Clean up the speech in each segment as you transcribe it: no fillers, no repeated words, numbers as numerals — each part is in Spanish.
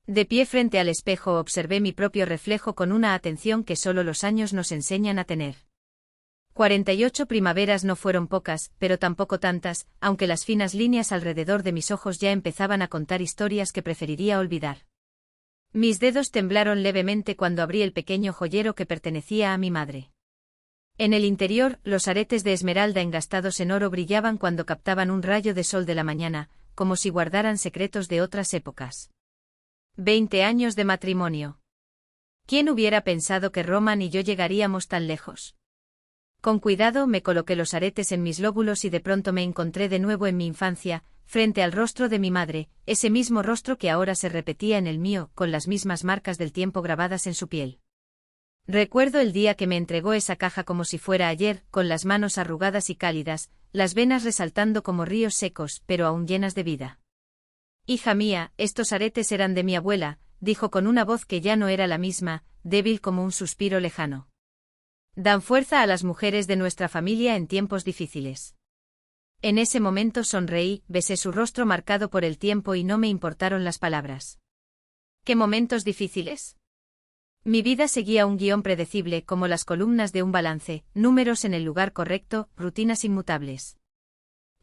De pie frente al espejo observé mi propio reflejo con una atención que solo los años nos enseñan a tener. 48 primaveras no fueron pocas, pero tampoco tantas, aunque las finas líneas alrededor de mis ojos ya empezaban a contar historias que preferiría olvidar. Mis dedos temblaron levemente cuando abrí el pequeño joyero que pertenecía a mi madre. En el interior, los aretes de esmeralda engastados en oro brillaban cuando captaban un rayo de sol de la mañana, como si guardaran secretos de otras épocas. 20 años de matrimonio. ¿Quién hubiera pensado que Roman y yo llegaríamos tan lejos? Con cuidado me coloqué los aretes en mis lóbulos y de pronto me encontré de nuevo en mi infancia, frente al rostro de mi madre, ese mismo rostro que ahora se repetía en el mío, con las mismas marcas del tiempo grabadas en su piel. Recuerdo el día que me entregó esa caja como si fuera ayer, con las manos arrugadas y cálidas, las venas resaltando como ríos secos, pero aún llenas de vida. Hija mía, estos aretes eran de mi abuela, dijo con una voz que ya no era la misma, débil como un suspiro lejano. Dan fuerza a las mujeres de nuestra familia en tiempos difíciles. En ese momento sonreí, besé su rostro marcado por el tiempo y no me importaron las palabras. ¿Qué momentos difíciles? Mi vida seguía un guión predecible como las columnas de un balance, números en el lugar correcto, rutinas inmutables.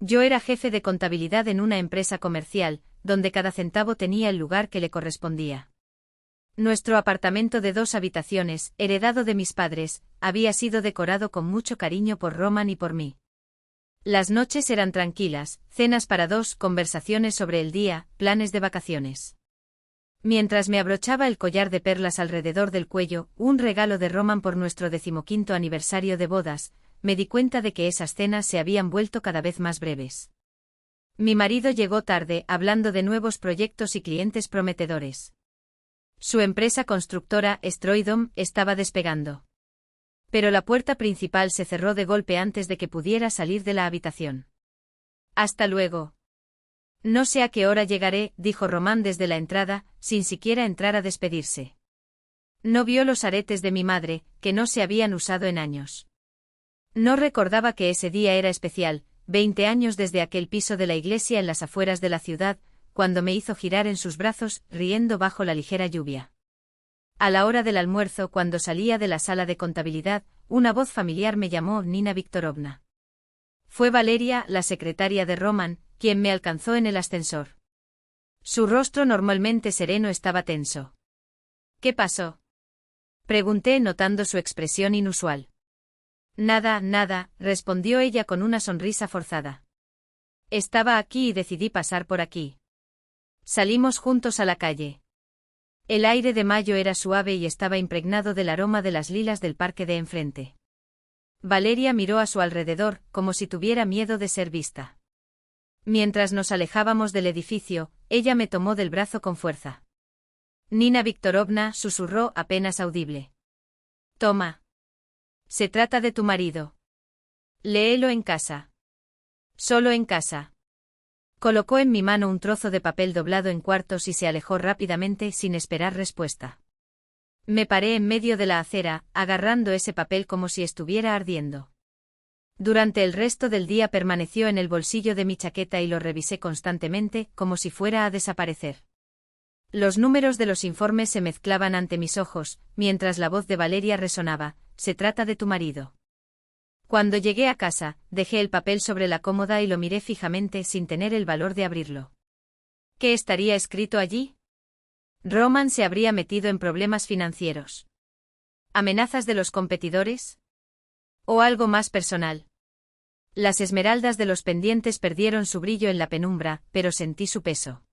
Yo era jefe de contabilidad en una empresa comercial, donde cada centavo tenía el lugar que le correspondía. Nuestro apartamento de 2 habitaciones, heredado de mis padres, había sido decorado con mucho cariño por Roman y por mí. Las noches eran tranquilas, cenas para 2, conversaciones sobre el día, planes de vacaciones. Mientras me abrochaba el collar de perlas alrededor del cuello, un regalo de Roman por nuestro 15º aniversario de bodas, me di cuenta de que esas cenas se habían vuelto cada vez más breves. Mi marido llegó tarde, hablando de nuevos proyectos y clientes prometedores. Su empresa constructora, Stroidom, estaba despegando. Pero la puerta principal se cerró de golpe antes de que pudiera salir de la habitación. Hasta luego. No sé a qué hora llegaré, dijo Román desde la entrada, sin siquiera entrar a despedirse. No vio los aretes de mi madre, que no se habían usado en años. No recordaba que ese día era especial, 20 años desde aquel piso de la iglesia en las afueras de la ciudad, cuando me hizo girar en sus brazos, riendo bajo la ligera lluvia. A la hora del almuerzo, cuando salía de la sala de contabilidad, una voz familiar me llamó Nina Viktorovna. Fue Valeria, la secretaria de Roman, quien me alcanzó en el ascensor. Su rostro normalmente sereno estaba tenso. ¿Qué pasó? Pregunté notando su expresión inusual. Nada, nada, respondió ella con una sonrisa forzada. Estaba aquí y decidí pasar por aquí. Salimos juntos a la calle. El aire de mayo era suave y estaba impregnado del aroma de las lilas del parque de enfrente. Valeria miró a su alrededor, como si tuviera miedo de ser vista. Mientras nos alejábamos del edificio, ella me tomó del brazo con fuerza. Nina Viktorovna, susurró apenas audible. Toma. Se trata de tu marido. Léelo en casa. Solo en casa. Colocó en mi mano un trozo de papel doblado en cuartos y se alejó rápidamente sin esperar respuesta. Me paré en medio de la acera, agarrando ese papel como si estuviera ardiendo. Durante el resto del día permaneció en el bolsillo de mi chaqueta y lo revisé constantemente, como si fuera a desaparecer. Los números de los informes se mezclaban ante mis ojos, mientras la voz de Valeria resonaba, se trata de tu marido. Cuando llegué a casa, dejé el papel sobre la cómoda y lo miré fijamente sin tener el valor de abrirlo. ¿Qué estaría escrito allí? Roman se habría metido en problemas financieros. ¿Amenazas de los competidores? ¿O algo más personal? Las esmeraldas de los pendientes perdieron su brillo en la penumbra, pero sentí su peso.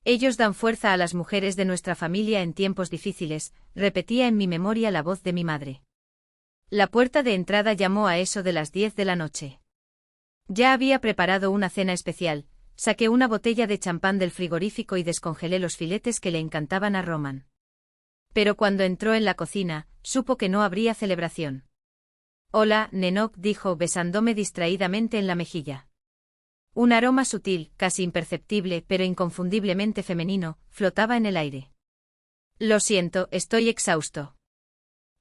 Ellos dan fuerza a las mujeres de nuestra familia en tiempos difíciles, repetía en mi memoria la voz de mi madre. La puerta de entrada llamó a eso de las 10 de la noche. Ya había preparado una cena especial, saqué una botella de champán del frigorífico y descongelé los filetes que le encantaban a Roman. Pero cuando entró en la cocina, supo que no habría celebración. Hola, Nenok, dijo besándome distraídamente en la mejilla. Un aroma sutil, casi imperceptible pero inconfundiblemente femenino, flotaba en el aire. Lo siento, estoy exhausto.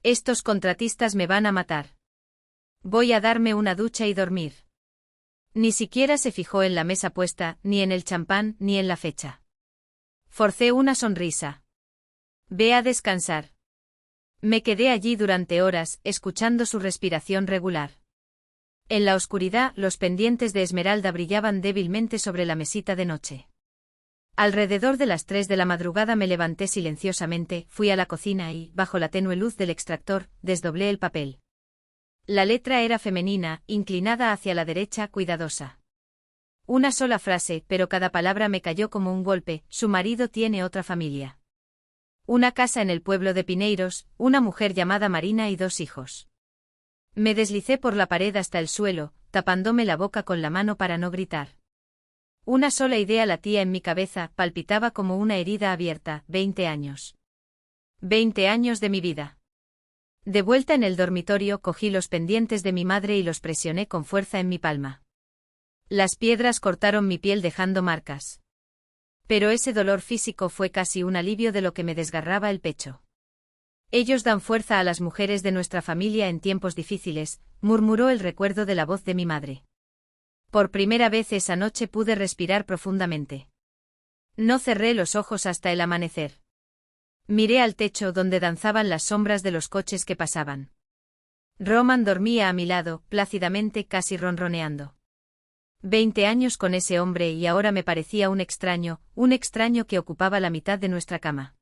Estos contratistas me van a matar. Voy a darme una ducha y dormir. Ni siquiera se fijó en la mesa puesta, ni en el champán, ni en la fecha. Forcé una sonrisa. Ve a descansar. Me quedé allí durante horas, escuchando su respiración regular. En la oscuridad, los pendientes de esmeralda brillaban débilmente sobre la mesita de noche. Alrededor de las 3 de la madrugada me levanté silenciosamente, fui a la cocina y, bajo la tenue luz del extractor, desdoblé el papel. La letra era femenina, inclinada hacia la derecha, cuidadosa. Una sola frase, pero cada palabra me cayó como un golpe: su marido tiene otra familia. Una casa en el pueblo de Pineiros, una mujer llamada Marina y 2 hijos. Me deslicé por la pared hasta el suelo, tapándome la boca con la mano para no gritar. Una sola idea latía en mi cabeza, palpitaba como una herida abierta: 20 años. 20 años de mi vida. De vuelta en el dormitorio, cogí los pendientes de mi madre y los presioné con fuerza en mi palma. Las piedras cortaron mi piel dejando marcas. Pero ese dolor físico fue casi un alivio de lo que me desgarraba el pecho. Ellos dan fuerza a las mujeres de nuestra familia en tiempos difíciles, murmuró el recuerdo de la voz de mi madre. Por primera vez esa noche pude respirar profundamente. No cerré los ojos hasta el amanecer. Miré al techo donde danzaban las sombras de los coches que pasaban. Roman dormía a mi lado, plácidamente, casi ronroneando. 20 años con ese hombre y ahora me parecía un extraño que ocupaba la mitad de nuestra cama.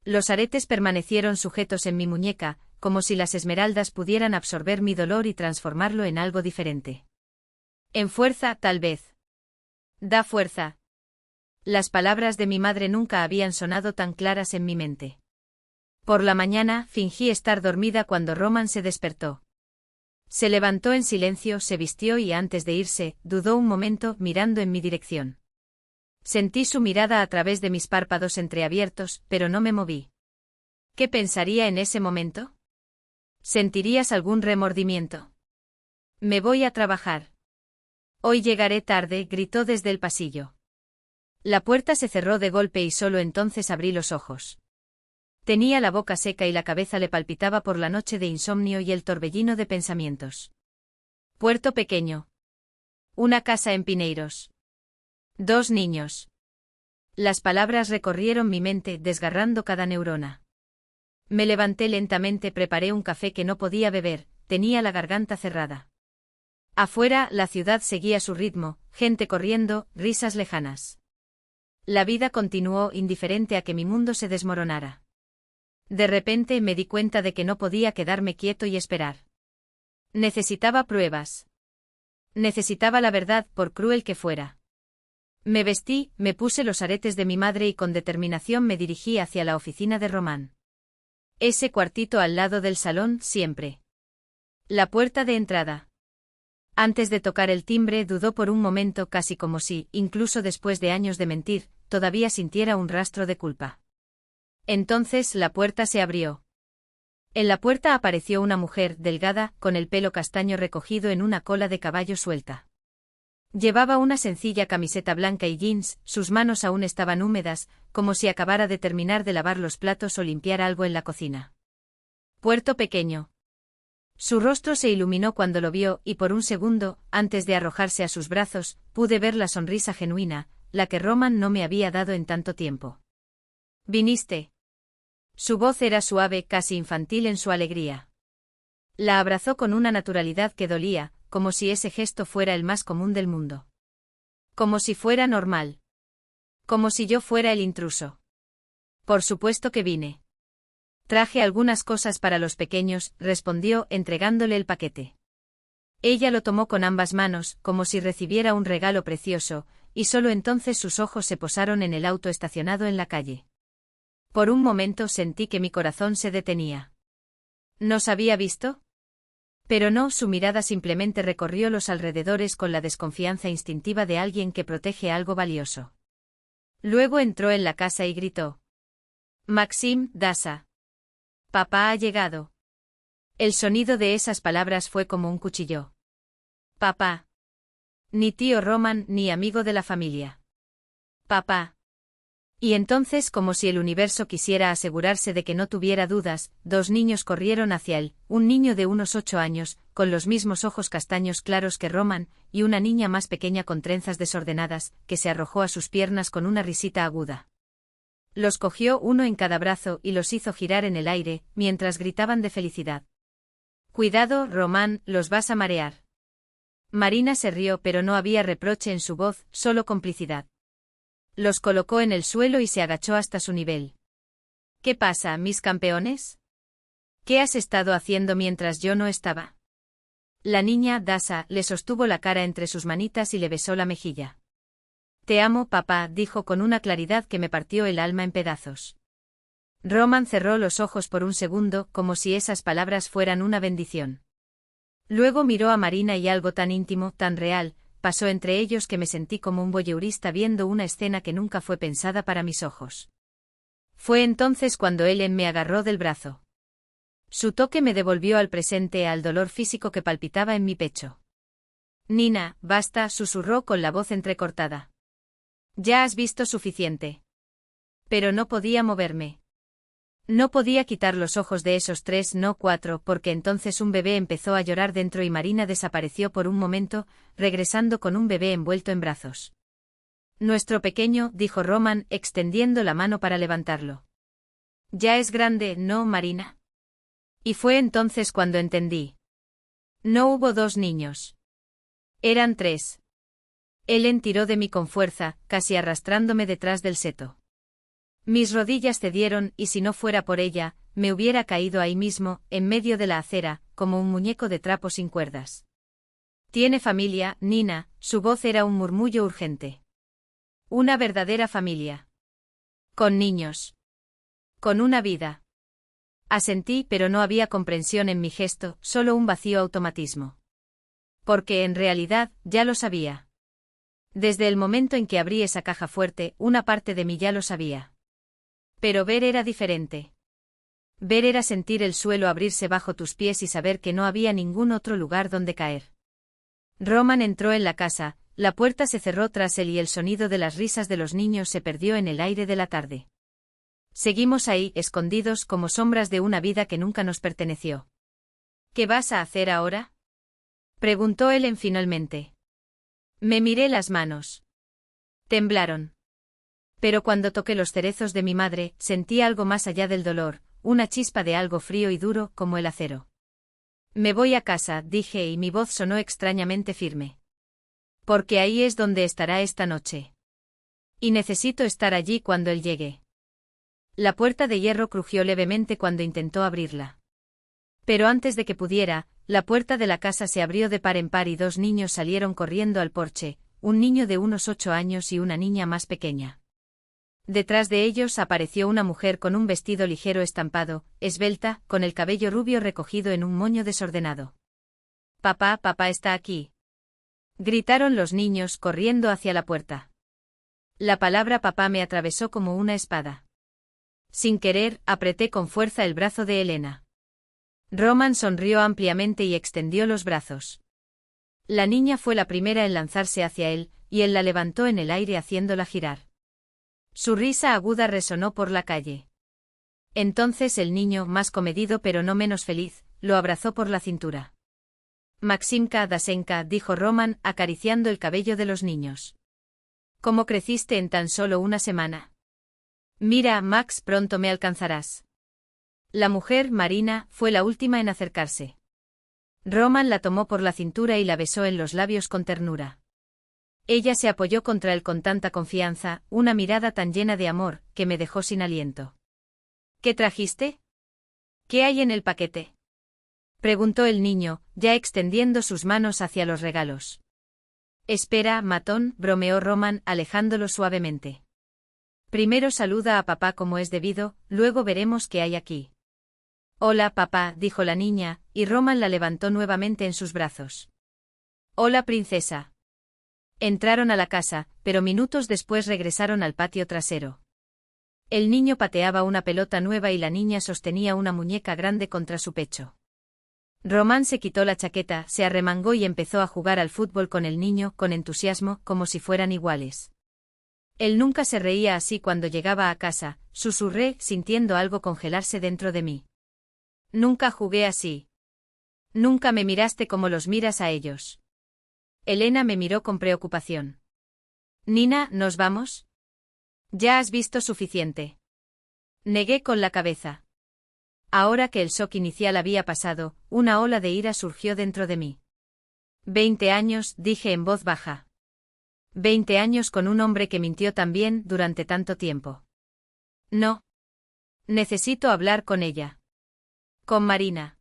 Los aretes permanecieron sujetos en mi muñeca, como si las esmeraldas pudieran absorber mi dolor y transformarlo en algo diferente. En fuerza, tal vez. Da fuerza. Las palabras de mi madre nunca habían sonado tan claras en mi mente. Por la mañana, fingí estar dormida cuando Roman se despertó. Se levantó en silencio, se vistió y antes de irse, dudó un momento, mirando en mi dirección. Sentí su mirada a través de mis párpados entreabiertos, pero no me moví. ¿Qué pensaría en ese momento? ¿Sentirías algún remordimiento? Me voy a trabajar. Hoy llegaré tarde, gritó desde el pasillo. La puerta se cerró de golpe y solo entonces abrí los ojos. Tenía la boca seca y la cabeza le palpitaba por la noche de insomnio y el torbellino de pensamientos. Puerto Pequeño. Una casa en Pineiros. 2 niños. Las palabras recorrieron mi mente, desgarrando cada neurona. Me levanté lentamente, preparé un café que no podía beber, tenía la garganta cerrada. Afuera, la ciudad seguía su ritmo, gente corriendo, risas lejanas. La vida continuó, indiferente a que mi mundo se desmoronara. De repente me di cuenta de que no podía quedarme quieto y esperar. Necesitaba pruebas. Necesitaba la verdad, por cruel que fuera. Me vestí, me puse los aretes de mi madre y con determinación me dirigí hacia la oficina de Román. Ese cuartito al lado del salón, siempre. La puerta de entrada. Antes de tocar el timbre dudó por un momento, casi como si, incluso después de años de mentir, todavía sintiera un rastro de culpa. Entonces la puerta se abrió. En la puerta apareció una mujer, delgada, con el pelo castaño recogido en una cola de caballo suelta. Llevaba una sencilla camiseta blanca y jeans, sus manos aún estaban húmedas, como si acabara de terminar de lavar los platos o limpiar algo en la cocina. Puerto Pequeño. Su rostro se iluminó cuando lo vio, y por un segundo, antes de arrojarse a sus brazos, pude ver la sonrisa genuina, la que Roman no me había dado en tanto tiempo. ¿Viniste? Su voz era suave, casi infantil en su alegría. La abrazó con una naturalidad que dolía, como si ese gesto fuera el más común del mundo. Como si fuera normal. Como si yo fuera el intruso. Por supuesto que vine. Traje algunas cosas para los pequeños, respondió, entregándole el paquete. Ella lo tomó con ambas manos, como si recibiera un regalo precioso, y solo entonces sus ojos se posaron en el auto estacionado en la calle. Por un momento sentí que mi corazón se detenía. ¿Nos había visto? Pero no, su mirada simplemente recorrió los alrededores con la desconfianza instintiva de alguien que protege algo valioso. Luego entró en la casa y gritó: «Maxim, Dasa. Papá ha llegado». El sonido de esas palabras fue como un cuchillo. Papá. Ni tío Roman ni amigo de la familia. Papá. Y entonces, como si el universo quisiera asegurarse de que no tuviera dudas, 2 niños corrieron hacia él, un niño de unos 8 años, con los mismos ojos castaños claros que Roman, y una niña más pequeña con trenzas desordenadas, que se arrojó a sus piernas con una risita aguda. Los cogió uno en cada brazo y los hizo girar en el aire, mientras gritaban de felicidad. «Cuidado, Román, los vas a marear». Marina se rió, pero no había reproche en su voz, solo complicidad. Los colocó en el suelo y se agachó hasta su nivel. «¿Qué pasa, mis campeones? ¿Qué has estado haciendo mientras yo no estaba?» La niña, Dasa, le sostuvo la cara entre sus manitas y le besó la mejilla. «Te amo, papá», dijo con una claridad que me partió el alma en pedazos. Roman cerró los ojos por un segundo, como si esas palabras fueran una bendición. Luego miró a Marina y algo tan íntimo, tan real, pasó entre ellos que me sentí como un voyeurista viendo una escena que nunca fue pensada para mis ojos. Fue entonces cuando Ellen me agarró del brazo. Su toque me devolvió al presente, al dolor físico que palpitaba en mi pecho. «Nina, basta», susurró con la voz entrecortada. «Ya has visto suficiente». Pero no podía moverme. No podía quitar los ojos de esos 3, no 4, porque entonces un bebé empezó a llorar dentro y Marina desapareció por un momento, regresando con un bebé envuelto en brazos. «Nuestro pequeño», dijo Roman, extendiendo la mano para levantarlo. «Ya es grande, ¿no, Marina?» Y fue entonces cuando entendí. No hubo 2 niños. Eran 3. Ellen tiró de mí con fuerza, casi arrastrándome detrás del seto. Mis rodillas cedieron y si no fuera por ella, me hubiera caído ahí mismo, en medio de la acera, como un muñeco de trapo sin cuerdas. «Tiene familia, Nina», su voz era un murmullo urgente. «Una verdadera familia. Con niños. Con una vida». Asentí, pero no había comprensión en mi gesto, solo un vacío automatismo. Porque en realidad, ya lo sabía. Desde el momento en que abrí esa caja fuerte, una parte de mí ya lo sabía. Pero ver era diferente. Ver era sentir el suelo abrirse bajo tus pies y saber que no había ningún otro lugar donde caer. Roman entró en la casa, la puerta se cerró tras él y el sonido de las risas de los niños se perdió en el aire de la tarde. Seguimos ahí, escondidos como sombras de una vida que nunca nos perteneció. «¿Qué vas a hacer ahora?», preguntó Ellen finalmente. Me miré las manos. Temblaron. Pero cuando toqué los cerezos de mi madre, sentí algo más allá del dolor, una chispa de algo frío y duro, como el acero. «Me voy a casa», dije y mi voz sonó extrañamente firme. «Porque ahí es donde estará esta noche. Y necesito estar allí cuando él llegue». La puerta de hierro crujió levemente cuando intentó abrirla. Pero antes de que pudiera, la puerta de la casa se abrió de par en par y 2 niños salieron corriendo al porche, un niño de unos 8 años y una niña más pequeña. Detrás de ellos apareció una mujer con un vestido ligero estampado, esbelta, con el cabello rubio recogido en un moño desordenado. «Papá, papá está aquí», gritaron los niños corriendo hacia la puerta. La palabra papá me atravesó como una espada. Sin querer, apreté con fuerza el brazo de Elena. Roman sonrió ampliamente y extendió los brazos. La niña fue la primera en lanzarse hacia él, y él la levantó en el aire haciéndola girar. Su risa aguda resonó por la calle. Entonces el niño, más comedido pero no menos feliz, lo abrazó por la cintura. «Maximka, Dasenka», dijo Roman, acariciando el cabello de los niños. «¿Cómo creciste en tan solo una semana? Mira, Max, pronto me alcanzarás». La mujer, Marina, fue la última en acercarse. Roman la tomó por la cintura y la besó en los labios con ternura. Ella se apoyó contra él con tanta confianza, una mirada tan llena de amor, que me dejó sin aliento. «¿Qué trajiste? ¿Qué hay en el paquete?», preguntó el niño, ya extendiendo sus manos hacia los regalos. «Espera, matón», bromeó Roman, alejándolo suavemente. «Primero saluda a papá como es debido, luego veremos qué hay aquí». «Hola, papá», dijo la niña, y Roman la levantó nuevamente en sus brazos. «Hola, princesa». Entraron a la casa, pero minutos después regresaron al patio trasero. El niño pateaba una pelota nueva y la niña sostenía una muñeca grande contra su pecho. Roman se quitó la chaqueta, se arremangó y empezó a jugar al fútbol con el niño, con entusiasmo, como si fueran iguales. Él nunca se reía así cuando llegaba a casa, susurré, sintiendo algo congelarse dentro de mí. «Nunca jugué así. Nunca me miraste como los miras a ellos». Elena me miró con preocupación. «Nina, ¿nos vamos? Ya has visto suficiente». Negué con la cabeza. Ahora que el shock inicial había pasado, una ola de ira surgió dentro de mí. 20 años, dije en voz baja. 20 años con un hombre que mintió también durante tanto tiempo. No. Necesito hablar con ella. Con Marina.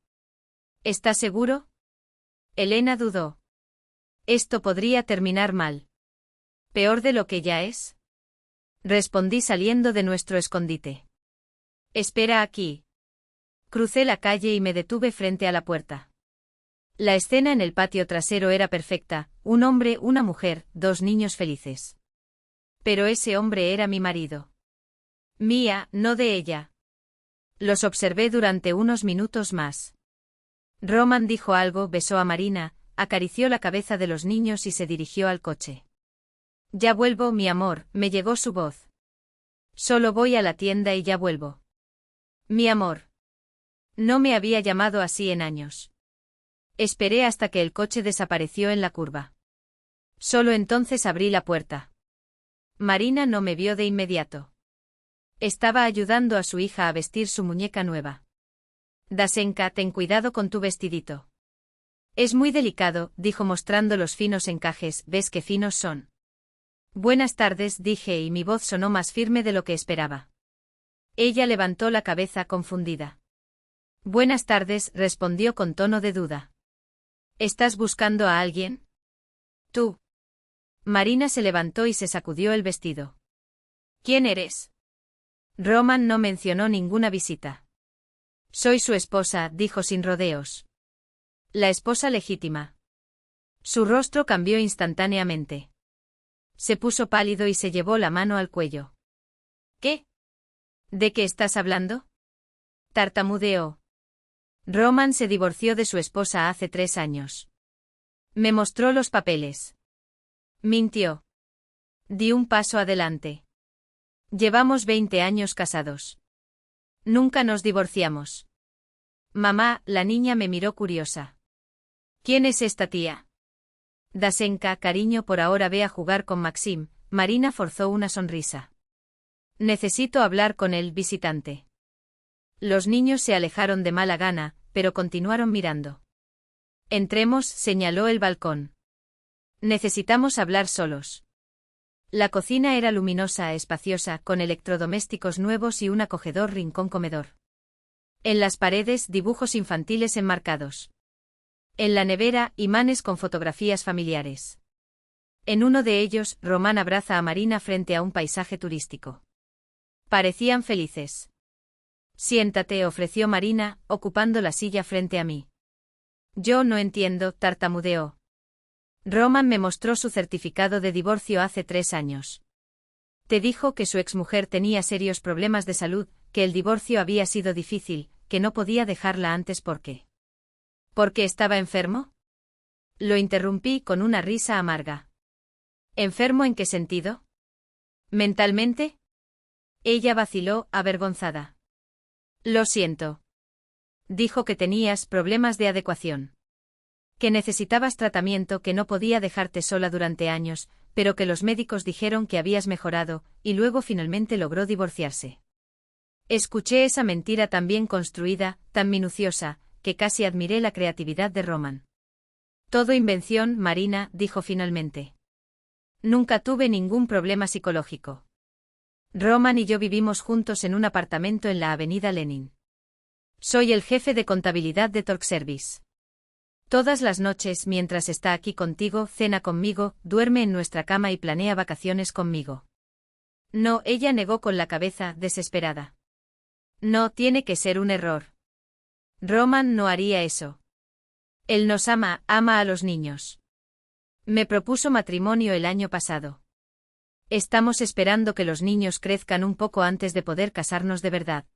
¿Estás seguro? Elena dudó. Esto podría terminar mal. ¿Peor de lo que ya es? Respondí saliendo de nuestro escondite. Espera aquí. Crucé la calle y me detuve frente a la puerta. La escena en el patio trasero era perfecta, un hombre, una mujer, dos niños felices. Pero ese hombre era mi marido. Mía, no de ella. Los observé durante unos minutos más. Roman dijo algo, besó a Marina, acarició la cabeza de los niños y se dirigió al coche. Ya vuelvo, mi amor, me llegó su voz. Solo voy a la tienda y ya vuelvo. Mi amor. No me había llamado así en años. Esperé hasta que el coche desapareció en la curva. Solo entonces abrí la puerta. Marina no me vio de inmediato. Estaba ayudando a su hija a vestir su muñeca nueva. Dasenka, ten cuidado con tu vestidito. Es muy delicado, dijo mostrando los finos encajes, ¿ves qué finos son? Buenas tardes, dije y mi voz sonó más firme de lo que esperaba. Ella levantó la cabeza confundida. Buenas tardes, respondió con tono de duda. ¿Estás buscando a alguien? Tú. Marina se levantó y se sacudió el vestido. ¿Quién eres? Roman no mencionó ninguna visita. Soy su esposa, dijo sin rodeos. La esposa legítima. Su rostro cambió instantáneamente. Se puso pálido y se llevó la mano al cuello. ¿Qué? ¿De qué estás hablando? Tartamudeó. Roman se divorció de su esposa hace 3 años. Me mostró los papeles. Mintió. Di un paso adelante. Llevamos 20 años casados. Nunca nos divorciamos. Mamá, la niña me miró curiosa. ¿Quién es esta tía? Dasenka, cariño, por ahora ve a jugar con Maxim. Marina forzó una sonrisa. Necesito hablar con el visitante. Los niños se alejaron de mala gana, pero continuaron mirando. Entremos, señaló el balcón. Necesitamos hablar solos. La cocina era luminosa, espaciosa, con electrodomésticos nuevos y un acogedor rincón comedor. En las paredes, dibujos infantiles enmarcados. En la nevera, imanes con fotografías familiares. En uno de ellos, Román abraza a Marina frente a un paisaje turístico. Parecían felices. Siéntate, ofreció Marina, ocupando la silla frente a mí. Yo no entiendo, tartamudeó. Roman me mostró su certificado de divorcio hace 3 años. Te dijo que su exmujer tenía serios problemas de salud, que el divorcio había sido difícil, que no podía dejarla antes porque... ¿Por qué estaba enfermo? Lo interrumpí con una risa amarga. ¿Enfermo en qué sentido? ¿Mentalmente? Ella vaciló, avergonzada. Lo siento. Dijo que tenías problemas de adecuación. Que necesitabas tratamiento, que no podía dejarte sola durante años, pero que los médicos dijeron que habías mejorado, y luego finalmente logró divorciarse. Escuché esa mentira tan bien construida, tan minuciosa, que casi admiré la creatividad de Roman. Todo invención, Marina, dijo finalmente. Nunca tuve ningún problema psicológico. Roman y yo vivimos juntos en un apartamento en la avenida Lenin. Soy el jefe de contabilidad de Torkservice. Todas las noches, mientras está aquí contigo, cena conmigo, duerme en nuestra cama y planea vacaciones conmigo. No, ella negó con la cabeza, desesperada. No, tiene que ser un error. Roman no haría eso. Él nos ama, ama a los niños. Me propuso matrimonio el año pasado. Estamos esperando que los niños crezcan un poco antes de poder casarnos de verdad.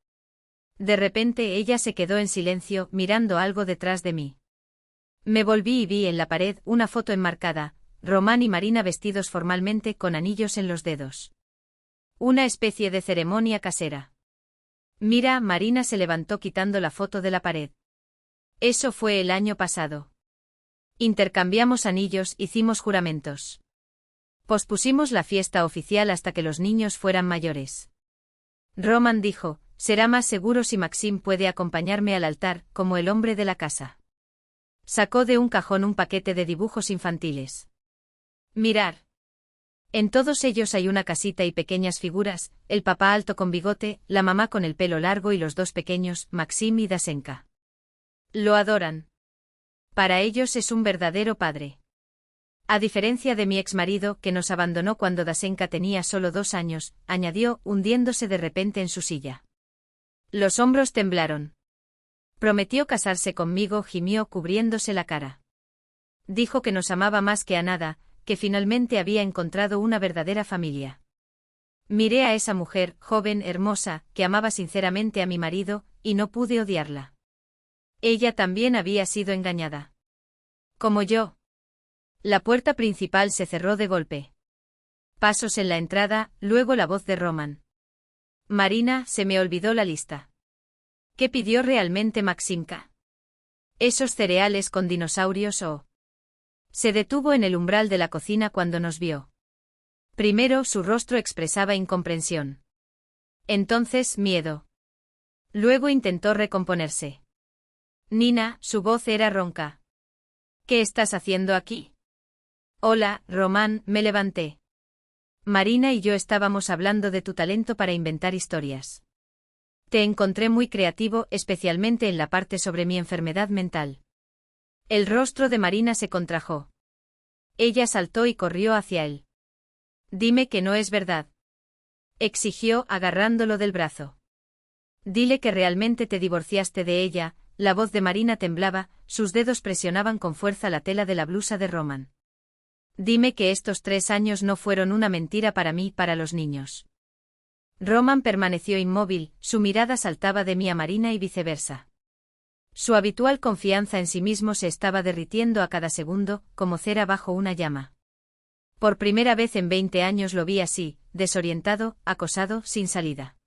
De repente ella se quedó en silencio, mirando algo detrás de mí. Me volví y vi en la pared una foto enmarcada, Román y Marina vestidos formalmente con anillos en los dedos. Una especie de ceremonia casera. Mira, Marina se levantó quitando la foto de la pared. Eso fue el año pasado. Intercambiamos anillos, hicimos juramentos. Pospusimos la fiesta oficial hasta que los niños fueran mayores. Roman dijo, Será más seguro si Maxim puede acompañarme al altar, como el hombre de la casa. Sacó de un cajón un paquete de dibujos infantiles. Mirar. En todos ellos hay una casita y pequeñas figuras, el papá alto con bigote, la mamá con el pelo largo y los dos pequeños, Maxim y Dasenka. Lo adoran. Para ellos es un verdadero padre. A diferencia de mi exmarido, que nos abandonó cuando Dasenka tenía solo 2 años, añadió, hundiéndose de repente en su silla. Los hombros temblaron. Prometió casarse conmigo, gimió cubriéndose la cara. Dijo que nos amaba más que a nada, que finalmente había encontrado una verdadera familia. Miré a esa mujer, joven, hermosa, que amaba sinceramente a mi marido, y no pude odiarla. Ella también había sido engañada. Como yo. La puerta principal se cerró de golpe. Pasos en la entrada, luego la voz de Roman. Marina, se me olvidó la lista. ¿Qué pidió realmente Maximka? ¿Esos cereales con dinosaurios o...? Se detuvo en el umbral de la cocina cuando nos vio. Primero su rostro expresaba incomprensión. Entonces miedo. Luego intentó recomponerse. Nina, su voz era ronca. ¿Qué estás haciendo aquí? Hola, Román, me levanté. Marina y yo estábamos hablando de tu talento para inventar historias. Te encontré muy creativo, especialmente en la parte sobre mi enfermedad mental. El rostro de Marina se contrajo. Ella saltó y corrió hacia él. Dime que no es verdad. Exigió, agarrándolo del brazo. Dile que realmente te divorciaste de ella. La voz de Marina temblaba, sus dedos presionaban con fuerza la tela de la blusa de Roman. Dime que estos 3 años no fueron una mentira para mí y para los niños. Roman permaneció inmóvil, su mirada saltaba de mí a Marina y viceversa. Su habitual confianza en sí mismo se estaba derritiendo a cada segundo, como cera bajo una llama. Por primera vez en 20 años lo vi así, desorientado, acosado, sin salida.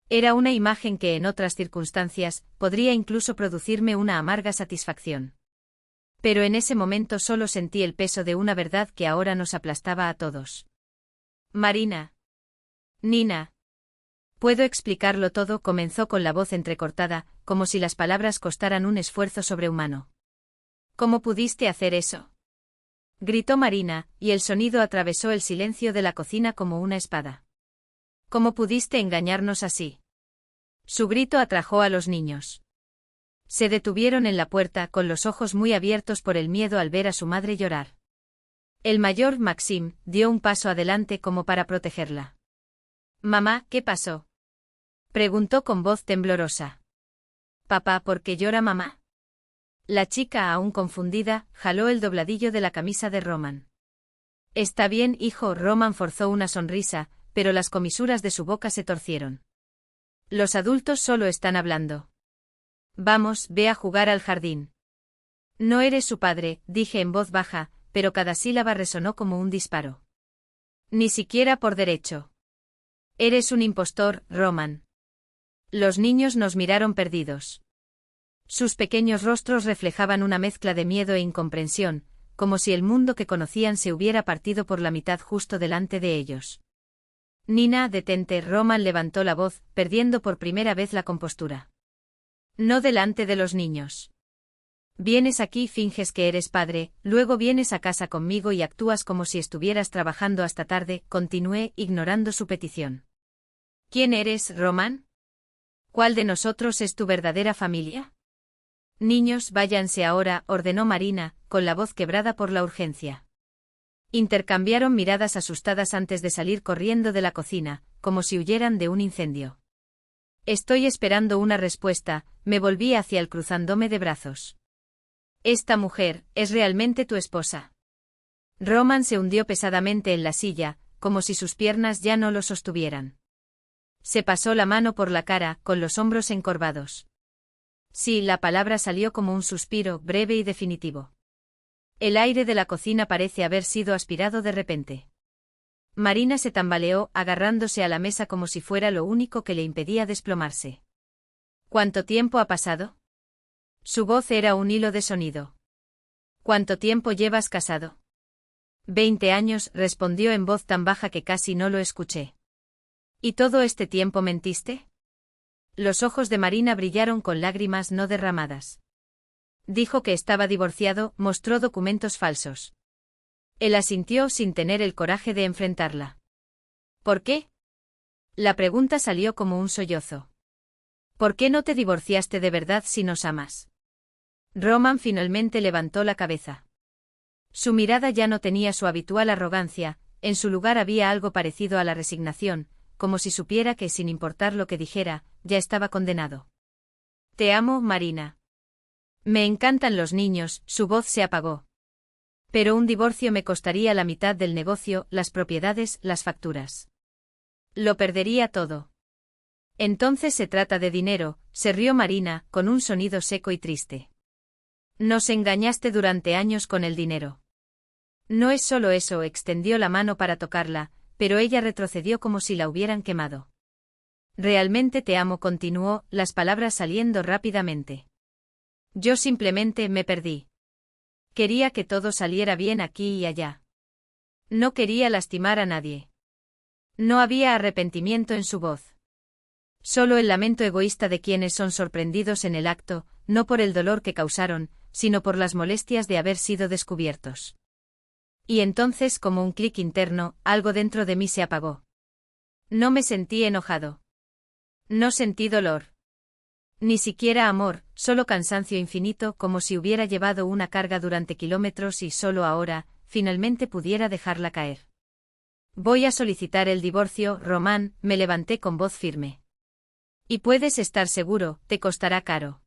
Era una imagen que en otras circunstancias podría incluso producirme una amarga satisfacción. Pero en ese momento solo sentí el peso de una verdad que ahora nos aplastaba a todos. Marina. Nina. Puedo explicarlo todo, comenzó con la voz entrecortada, como si las palabras costaran un esfuerzo sobrehumano. ¿Cómo pudiste hacer eso? Gritó Marina, y el sonido atravesó el silencio de la cocina como una espada. ¿Cómo pudiste engañarnos así? Su grito atrajo a los niños. Se detuvieron en la puerta con los ojos muy abiertos por el miedo al ver a su madre llorar. El mayor, Maxim, dio un paso adelante como para protegerla. Mamá, ¿qué pasó? Preguntó con voz temblorosa. Papá, ¿por qué llora mamá? La chica, aún confundida, jaló el dobladillo de la camisa de Roman. Está bien, hijo. Roman forzó una sonrisa, pero las comisuras de su boca se torcieron. Los adultos solo están hablando. Vamos, ve a jugar al jardín. No eres su padre, dije en voz baja, pero cada sílaba resonó como un disparo. Ni siquiera por derecho. Eres un impostor, Roman. Los niños nos miraron perdidos. Sus pequeños rostros reflejaban una mezcla de miedo e incomprensión, como si el mundo que conocían se hubiera partido por la mitad justo delante de ellos. Nina, detente. Roman levantó la voz, perdiendo por primera vez la compostura. No delante de los niños. Vienes aquí, finges que eres padre, luego vienes a casa conmigo y actúas como si estuvieras trabajando hasta tarde, continué, ignorando su petición. ¿Quién eres, Roman? ¿Cuál de nosotros es tu verdadera familia? Niños, váyanse ahora, ordenó Marina, con la voz quebrada por la urgencia. Intercambiaron miradas asustadas antes de salir corriendo de la cocina, como si huyeran de un incendio. Estoy esperando una respuesta, me volví hacia él cruzándome de brazos. Esta mujer, ¿es realmente tu esposa? Roman se hundió pesadamente en la silla, como si sus piernas ya no lo sostuvieran. Se pasó la mano por la cara, con los hombros encorvados. Sí, la palabra salió como un suspiro, breve y definitivo. El aire de la cocina parece haber sido aspirado de repente. Marina se tambaleó, agarrándose a la mesa como si fuera lo único que le impedía desplomarse. ¿Cuánto tiempo ha pasado? Su voz era un hilo de sonido. ¿Cuánto tiempo llevas casado? 20 años, respondió en voz tan baja que casi no lo escuché. ¿Y todo este tiempo mentiste? Los ojos de Marina brillaron con lágrimas no derramadas. Dijo que estaba divorciado, mostró documentos falsos. Él asintió sin tener el coraje de enfrentarla. ¿Por qué? La pregunta salió como un sollozo. ¿Por qué no te divorciaste de verdad si nos amas? Roman finalmente levantó la cabeza. Su mirada ya no tenía su habitual arrogancia, en su lugar había algo parecido a la resignación, como si supiera que sin importar lo que dijera, ya estaba condenado. Te amo, Marina. Me encantan los niños, su voz se apagó. Pero un divorcio me costaría la mitad del negocio, las propiedades, las facturas. Lo perdería todo. Entonces se trata de dinero, se rió Marina, con un sonido seco y triste. Nos engañaste durante años con el dinero. No es solo eso, extendió la mano para tocarla, pero ella retrocedió como si la hubieran quemado. Realmente te amo, continuó, las palabras saliendo rápidamente. Yo simplemente me perdí. Quería que todo saliera bien aquí y allá. No quería lastimar a nadie. No había arrepentimiento en su voz. Solo el lamento egoísta de quienes son sorprendidos en el acto, no por el dolor que causaron, sino por las molestias de haber sido descubiertos. Y entonces, como un clic interno, algo dentro de mí se apagó. No me sentí enojado. No sentí dolor. Ni siquiera amor, solo cansancio infinito, como si hubiera llevado una carga durante kilómetros y solo ahora, finalmente pudiera dejarla caer. Voy a solicitar el divorcio, Román, me levanté con voz firme. Y puedes estar seguro, te costará caro.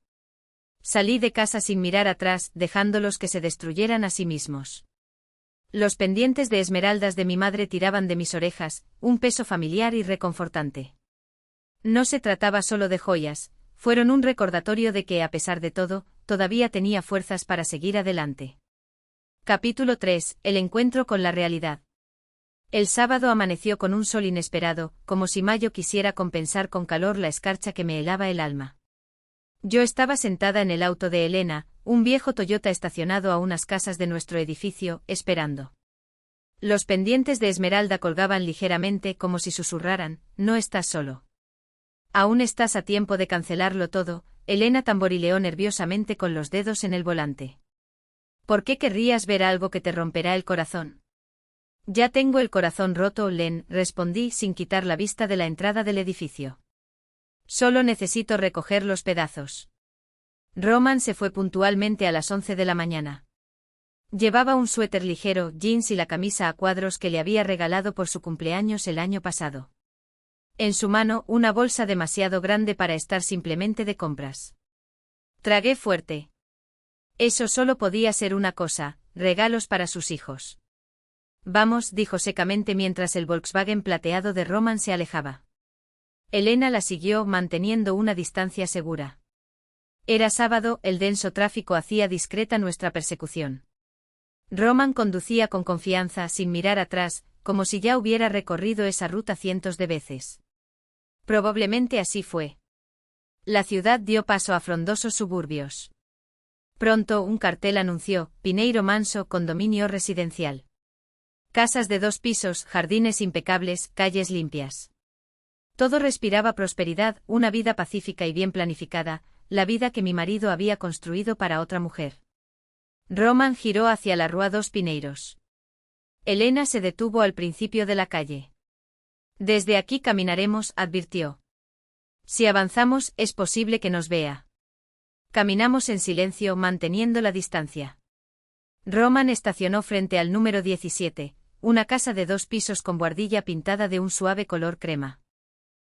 Salí de casa sin mirar atrás, dejándolos que se destruyeran a sí mismos. Los pendientes de esmeraldas de mi madre tiraban de mis orejas, un peso familiar y reconfortante. No se trataba solo de joyas, fueron un recordatorio de que, a pesar de todo, todavía tenía fuerzas para seguir adelante. Capítulo 3. El encuentro con la realidad. El sábado amaneció con un sol inesperado, como si mayo quisiera compensar con calor la escarcha que me helaba el alma. Yo estaba sentada en el auto de Elena, un viejo Toyota estacionado a unas casas de nuestro edificio, esperando. Los pendientes de esmeralda colgaban ligeramente como si susurraran, no estás solo. Aún estás a tiempo de cancelarlo todo, Elena tamborileó nerviosamente con los dedos en el volante. ¿Por qué querrías ver algo que te romperá el corazón? Ya tengo el corazón roto, Len, respondí sin quitar la vista de la entrada del edificio. Solo necesito recoger los pedazos. Roman se fue puntualmente a las 11 de la mañana. Llevaba un suéter ligero, jeans y la camisa a cuadros que le había regalado por su cumpleaños el año pasado. En su mano, una bolsa demasiado grande para estar simplemente de compras. Tragué fuerte. Eso solo podía ser una cosa, regalos para sus hijos. Vamos, dijo secamente mientras el Volkswagen plateado de Roman se alejaba. Elena la siguió manteniendo una distancia segura. Era sábado, el denso tráfico hacía discreta nuestra persecución. Roman conducía con confianza sin mirar atrás, como si ya hubiera recorrido esa ruta cientos de veces. Probablemente así fue. La ciudad dio paso a frondosos suburbios. Pronto un cartel anunció, Pineiro Manso, condominio residencial. Casas de 2 pisos, jardines impecables, calles limpias. Todo respiraba prosperidad, una vida pacífica y bien planificada, la vida que mi marido había construido para otra mujer. Roman giró hacia la Rua dos Pineiros. Elena se detuvo al principio de la calle. Desde aquí caminaremos, advirtió. Si avanzamos, es posible que nos vea. Caminamos en silencio, manteniendo la distancia. Roman estacionó frente al número 17, una casa de 2 pisos con buhardilla pintada de un suave color crema.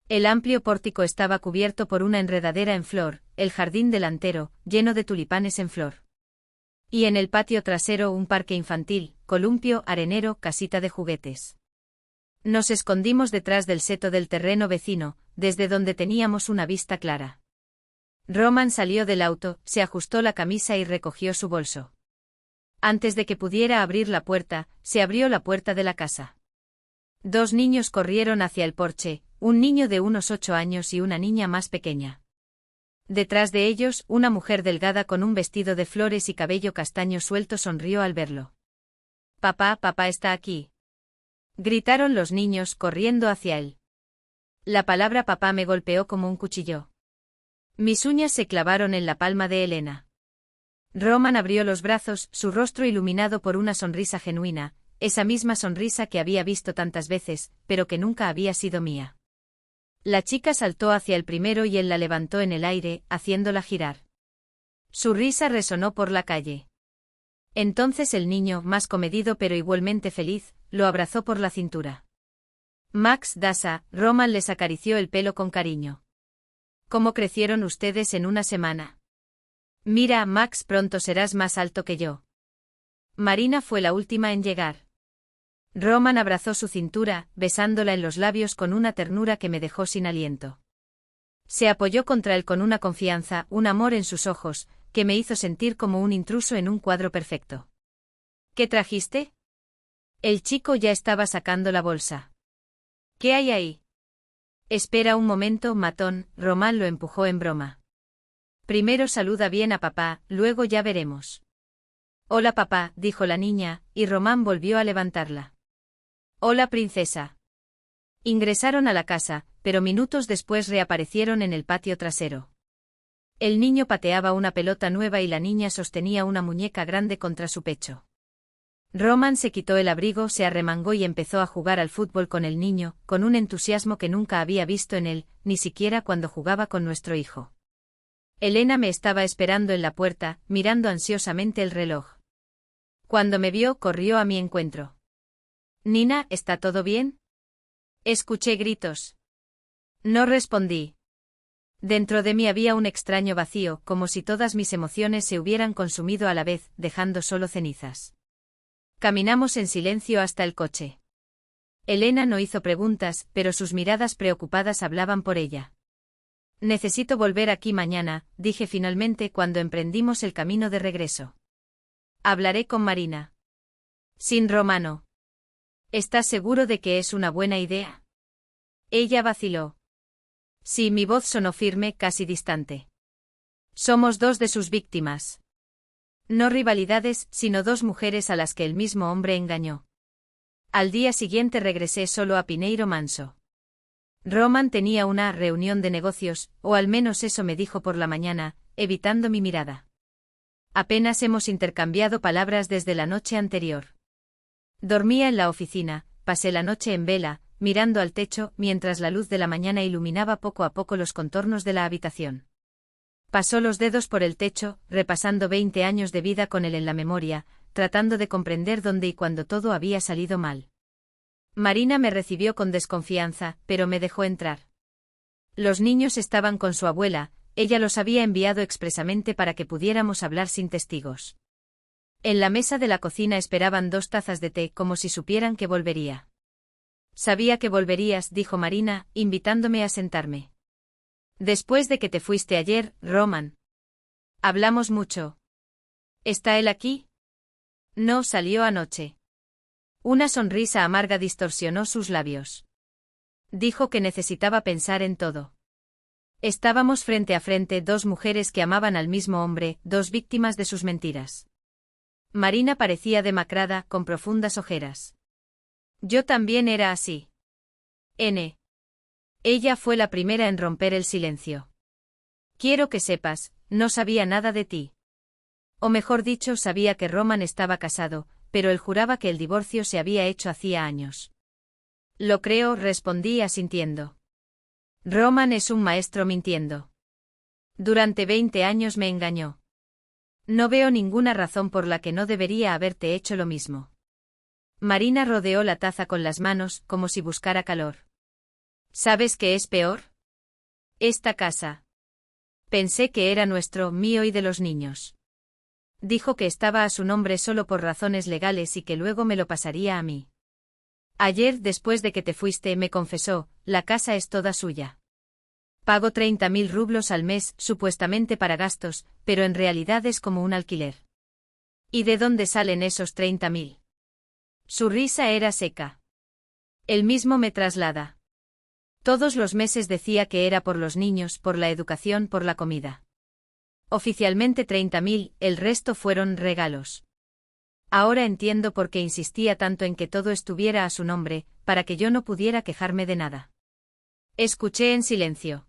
El amplio pórtico estaba cubierto por una enredadera en flor, el jardín delantero, lleno de tulipanes en flor. Y en el patio trasero un parque infantil, columpio, arenero, casita de juguetes. Nos escondimos detrás del seto del terreno vecino, desde donde teníamos una vista clara. Roman salió del auto, se ajustó la camisa y recogió su bolso. Antes de que pudiera abrir la puerta, se abrió la puerta de la casa. 2 niños corrieron hacia el porche, un niño de unos 8 años y una niña más pequeña. Detrás de ellos, una mujer delgada con un vestido de flores y cabello castaño suelto sonrió al verlo. Papá, papá está aquí. Gritaron los niños corriendo hacia él. La palabra papá me golpeó como un cuchillo. Mis uñas se clavaron en la palma de Elena. Roman abrió los brazos, su rostro iluminado por una sonrisa genuina, esa misma sonrisa que había visto tantas veces, pero que nunca había sido mía. La chica saltó hacia el primero y él la levantó en el aire, haciéndola girar. Su risa resonó por la calle. Entonces el niño, más comedido pero igualmente feliz, lo abrazó por la cintura. Max Dasa, Roman les acarició el pelo con cariño. ¿Cómo crecieron ustedes en una semana? Mira, Max, pronto serás más alto que yo. Marina fue la última en llegar. Roman abrazó su cintura, besándola en los labios con una ternura que me dejó sin aliento. Se apoyó contra él con una confianza, un amor en sus ojos, que me hizo sentir como un intruso en un cuadro perfecto. ¿Qué trajiste? El chico ya estaba sacando la bolsa. ¿Qué hay ahí? Espera un momento, matón, Roman lo empujó en broma. Primero saluda bien a papá, luego ya veremos. Hola papá, dijo la niña, y Roman volvió a levantarla. Hola princesa. Ingresaron a la casa, pero minutos después reaparecieron en el patio trasero. El niño pateaba una pelota nueva y la niña sostenía una muñeca grande contra su pecho. Roman se quitó el abrigo, se arremangó y empezó a jugar al fútbol con el niño, con un entusiasmo que nunca había visto en él, ni siquiera cuando jugaba con nuestro hijo. Elena me estaba esperando en la puerta, mirando ansiosamente el reloj. Cuando me vio, corrió a mi encuentro. Nina, ¿está todo bien? Escuché gritos. No respondí. Dentro de mí había un extraño vacío, como si todas mis emociones se hubieran consumido a la vez, dejando solo cenizas. Caminamos en silencio hasta el coche. Elena no hizo preguntas, pero sus miradas preocupadas hablaban por ella. Necesito volver aquí mañana, dije finalmente cuando emprendimos el camino de regreso. Hablaré con Marina. Sin Romano. ¿Estás seguro de que es una buena idea? Ella vaciló. Sí, mi voz sonó firme, casi distante. Somos dos de sus víctimas. No rivalidades, sino dos mujeres a las que el mismo hombre engañó. Al día siguiente regresé solo a Pineiro Manso. Roman tenía una reunión de negocios, o al menos eso me dijo por la mañana, evitando mi mirada. Apenas hemos intercambiado palabras desde la noche anterior. Dormía en la oficina, pasé la noche en vela, mirando al techo, mientras la luz de la mañana iluminaba poco a poco los contornos de la habitación. Pasó los dedos por el techo, repasando 20 años de vida con él en la memoria, tratando de comprender dónde y cuándo todo había salido mal. Marina me recibió con desconfianza, pero me dejó entrar. Los niños estaban con su abuela, ella los había enviado expresamente para que pudiéramos hablar sin testigos. En la mesa de la cocina esperaban 2 tazas de té como si supieran que volvería. Sabía que volverías, dijo Marina, invitándome a sentarme. Después de que te fuiste ayer, Roman. Hablamos mucho. ¿Está él aquí? No, salió anoche. Una sonrisa amarga distorsionó sus labios. Dijo que necesitaba pensar en todo. Estábamos frente a frente, 2 mujeres que amaban al mismo hombre, 2 víctimas de sus mentiras. Marina parecía demacrada, con profundas ojeras. Yo también era así. N. Ella fue la primera en romper el silencio. Quiero que sepas, no sabía nada de ti. O mejor dicho, sabía que Roman estaba casado, pero él juraba que el divorcio se había hecho hacía años. Lo creo, respondí asintiendo. Roman es un maestro mintiendo. Durante 20 años me engañó. No veo ninguna razón por la que no debería haberte hecho lo mismo. Marina rodeó la taza con las manos, como si buscara calor. ¿Sabes qué es peor? Esta casa. Pensé que era nuestro, mío y de los niños. Dijo que estaba a su nombre solo por razones legales y que luego me lo pasaría a mí. Ayer, después de que te fuiste, me confesó, la casa es toda suya. Pago 30.000 rublos al mes, supuestamente para gastos, pero en realidad es como un alquiler. ¿Y de dónde salen esos 30.000? Su risa era seca. Él mismo me traslada. Todos los meses decía que era por los niños, por la educación, por la comida. Oficialmente 30.000, el resto fueron regalos. Ahora entiendo por qué insistía tanto en que todo estuviera a su nombre, para que yo no pudiera quejarme de nada. Escuché en silencio.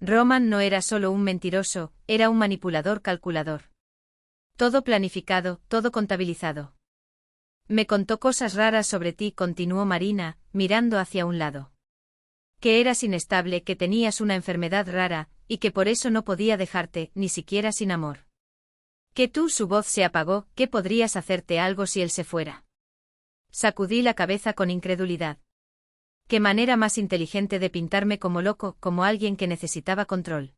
Roman no era solo un mentiroso, era un manipulador calculador. Todo planificado, todo contabilizado. Me contó cosas raras sobre ti, continuó Marina, mirando hacia un lado. Que eras inestable, que tenías una enfermedad rara, y que por eso no podía dejarte, ni siquiera sin amor. Que tú, su voz se apagó, que podrías hacerte algo si él se fuera. Sacudí la cabeza con incredulidad. Qué manera más inteligente de pintarme como loco, como alguien que necesitaba control.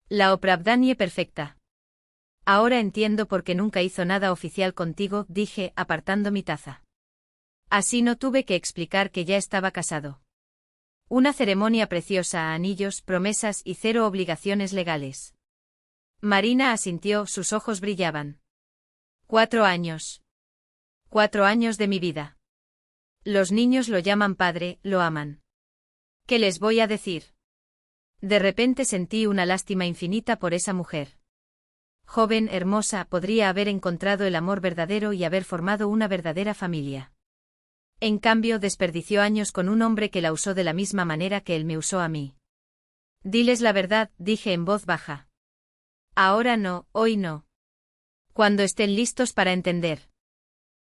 La opravdanie perfecta. Ahora entiendo por qué nunca hizo nada oficial contigo, dije, apartando mi taza. Así no tuve que explicar que ya estaba casado. Una ceremonia preciosa, anillos, promesas y 0 obligaciones legales. Marina asintió, sus ojos brillaban. 4 años. 4 años de mi vida. Los niños lo llaman padre, lo aman. ¿Qué les voy a decir? De repente sentí una lástima infinita por esa mujer. Joven, hermosa, podría haber encontrado el amor verdadero y haber formado una verdadera familia. En cambio, desperdició años con un hombre que la usó de la misma manera que él me usó a mí. Diles la verdad, dije en voz baja. Ahora no, hoy no. Cuando estén listos para entender.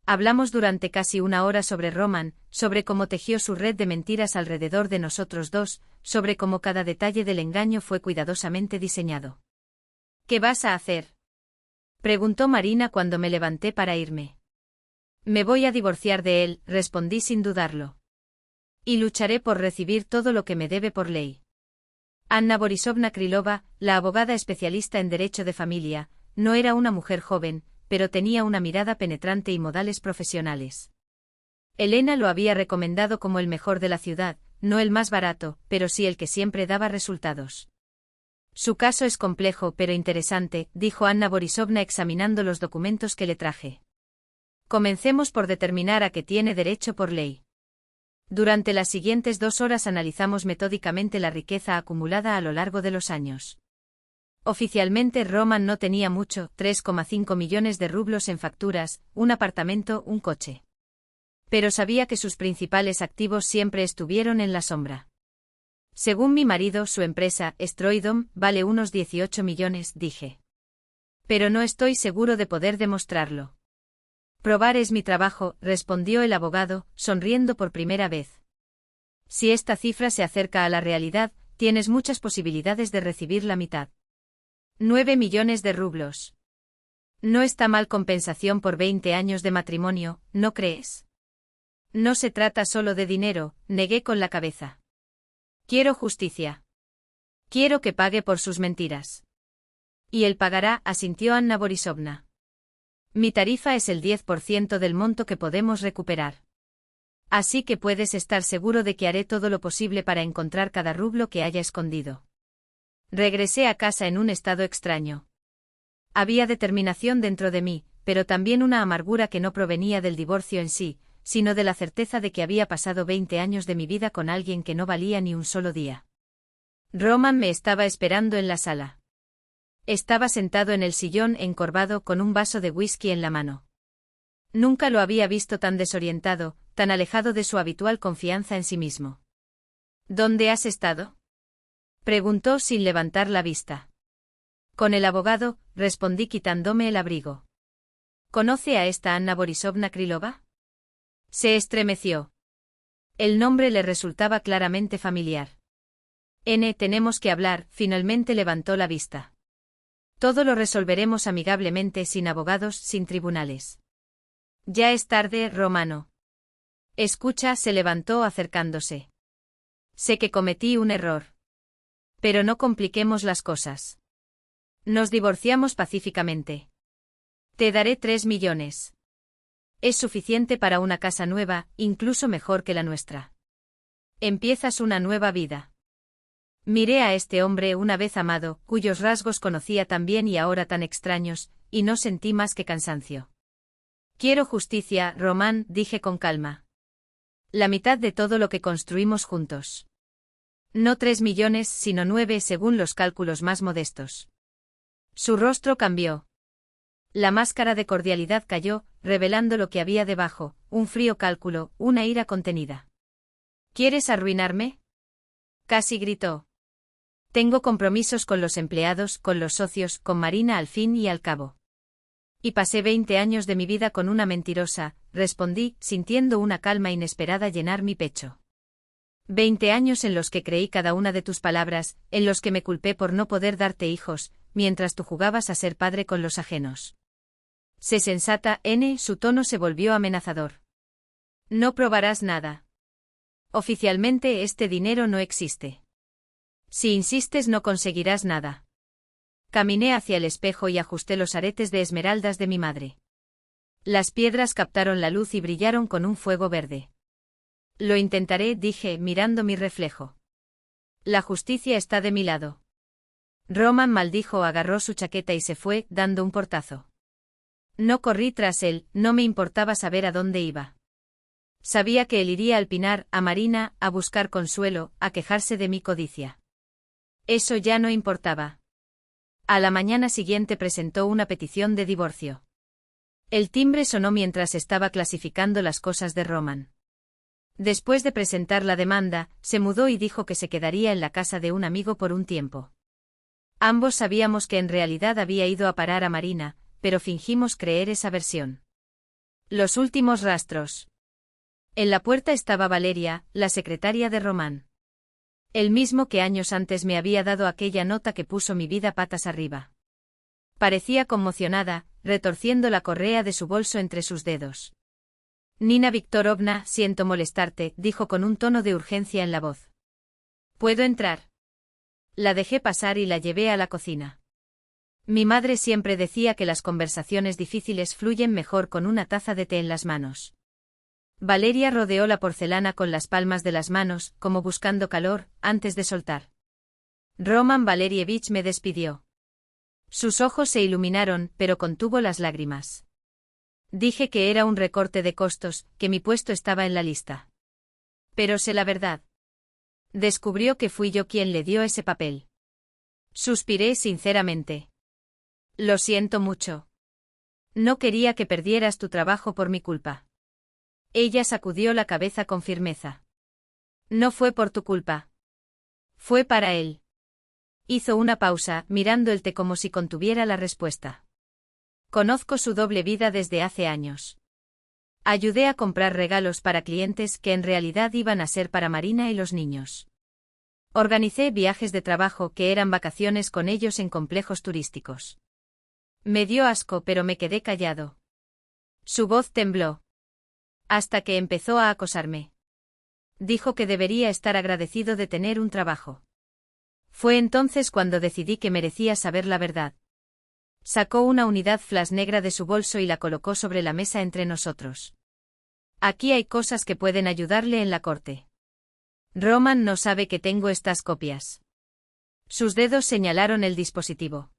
Hablamos durante casi 1 hora sobre Roman, sobre cómo tejió su red de mentiras alrededor de nosotros dos, sobre cómo cada detalle del engaño fue cuidadosamente diseñado. ¿Qué vas a hacer?, preguntó Marina cuando me levanté para irme. Me voy a divorciar de él, respondí sin dudarlo. Y lucharé por recibir todo lo que me debe por ley. Anna Borisovna Krylova, la abogada especialista en derecho de familia, no era una mujer joven, pero tenía una mirada penetrante y modales profesionales. Elena lo había recomendado como el mejor de la ciudad, no el más barato, pero sí el que siempre daba resultados. Su caso es complejo pero interesante, dijo Anna Borisovna examinando los documentos que le traje. Comencemos por determinar a qué tiene derecho por ley. Durante las siguientes 2 horas analizamos metódicamente la riqueza acumulada a lo largo de los años. Oficialmente Roman no tenía mucho, 3,5 millones de rublos en facturas, un apartamento, un coche. Pero sabía que sus principales activos siempre estuvieron en la sombra. Según mi marido, su empresa, Stroidom, vale unos 18 millones, dije. Pero no estoy seguro de poder demostrarlo. Probar es mi trabajo, respondió el abogado, sonriendo por primera vez. Si esta cifra se acerca a la realidad, tienes muchas posibilidades de recibir la mitad. 9 millones de rublos. No está mal compensación por 20 años de matrimonio, ¿no crees? No se trata solo de dinero, negué con la cabeza. Quiero justicia. Quiero que pague por sus mentiras. Y él pagará, asintió Anna Borisovna. Mi tarifa es el 10% del monto que podemos recuperar. Así que puedes estar seguro de que haré todo lo posible para encontrar cada rublo que haya escondido. Regresé a casa en un estado extraño. Había determinación dentro de mí, pero también una amargura que no provenía del divorcio en sí, sino de la certeza de que había pasado 20 años de mi vida con alguien que no valía ni un solo día. Roman me estaba esperando en la sala. Estaba sentado en el sillón encorvado con un vaso de whisky en la mano. Nunca lo había visto tan desorientado, tan alejado de su habitual confianza en sí mismo. ¿Dónde has estado?, preguntó sin levantar la vista. Con el abogado, respondí quitándome el abrigo. ¿Conoce a esta Anna Borisovna Krylova? Se estremeció. El nombre le resultaba claramente familiar. Tenemos que hablar, finalmente levantó la vista. Todo lo resolveremos amigablemente, sin abogados, sin tribunales. Ya es tarde, Romano. Escucha, se levantó acercándose. Sé que cometí un error. Pero no compliquemos las cosas. Nos divorciamos pacíficamente. Te daré 3 millones. Es suficiente para una casa nueva, incluso mejor que la nuestra. Empiezas una nueva vida. Miré a este hombre una vez amado, cuyos rasgos conocía tan bien y ahora tan extraños, y no sentí más que cansancio. Quiero justicia, Román, dije con calma. La mitad de todo lo que construimos juntos. No 3 millones, sino 9 según los cálculos más modestos. Su rostro cambió. La máscara de cordialidad cayó, revelando lo que había debajo, un frío cálculo, una ira contenida. ¿Quieres arruinarme?, casi gritó. Tengo compromisos con los empleados, con los socios, con Marina al fin y al cabo. Y pasé 20 años de mi vida con una mentirosa, respondí, sintiendo una calma inesperada llenar mi pecho. 20 años en los que creí cada una de tus palabras, en los que me culpé por no poder darte hijos, mientras tú jugabas a ser padre con los ajenos. Sé sensata, su tono se volvió amenazador. No probarás nada. Oficialmente este dinero no existe. Si insistes no conseguirás nada. Caminé hacia el espejo y ajusté los aretes de esmeraldas de mi madre. Las piedras captaron la luz y brillaron con un fuego verde. Lo intentaré, dije, mirando mi reflejo. La justicia está de mi lado. Roman maldijo, agarró su chaqueta y se fue, dando un portazo. No corrí tras él, no me importaba saber a dónde iba. Sabía que él iría al pinar, a Marina, a buscar consuelo, a quejarse de mi codicia. Eso ya no importaba. A la mañana siguiente presentó una petición de divorcio. El timbre sonó mientras estaba clasificando las cosas de Roman. Después de presentar la demanda, se mudó y dijo que se quedaría en la casa de un amigo por un tiempo. Ambos sabíamos que en realidad había ido a parar a Marina, pero fingimos creer esa versión. Los últimos rastros. En la puerta estaba Valeria, la secretaria de Román. El mismo que años antes me había dado aquella nota que puso mi vida patas arriba. Parecía conmocionada, retorciendo la correa de su bolso entre sus dedos. Nina Viktorovna, siento molestarte, dijo con un tono de urgencia en la voz. ¿Puedo entrar? La dejé pasar y la llevé a la cocina. Mi madre siempre decía que las conversaciones difíciles fluyen mejor con una taza de té en las manos. Valeria rodeó la porcelana con las palmas de las manos, como buscando calor, antes de soltar. Roman Valerievich me despidió. Sus ojos se iluminaron, pero contuvo las lágrimas. Dije que era un recorte de costos, que mi puesto estaba en la lista. Pero sé la verdad. Descubrió que fui yo quien le dio ese papel. Suspiré sinceramente. Lo siento mucho. No quería que perdieras tu trabajo por mi culpa. Ella sacudió la cabeza con firmeza. No fue por tu culpa. Fue para él. Hizo una pausa, mirando el té como si contuviera la respuesta. Conozco su doble vida desde hace años. Ayudé a comprar regalos para clientes que en realidad iban a ser para Marina y los niños. Organicé viajes de trabajo que eran vacaciones con ellos en complejos turísticos. Me dio asco, pero me quedé callado. Su voz tembló. Hasta que empezó a acosarme. Dijo que debería estar agradecido de tener un trabajo. Fue entonces cuando decidí que merecía saber la verdad. Sacó una unidad flash negra de su bolso y la colocó sobre la mesa entre nosotros. Aquí hay cosas que pueden ayudarle en la corte. Roman no sabe que tengo estas copias. Sus dedos señalaron el dispositivo.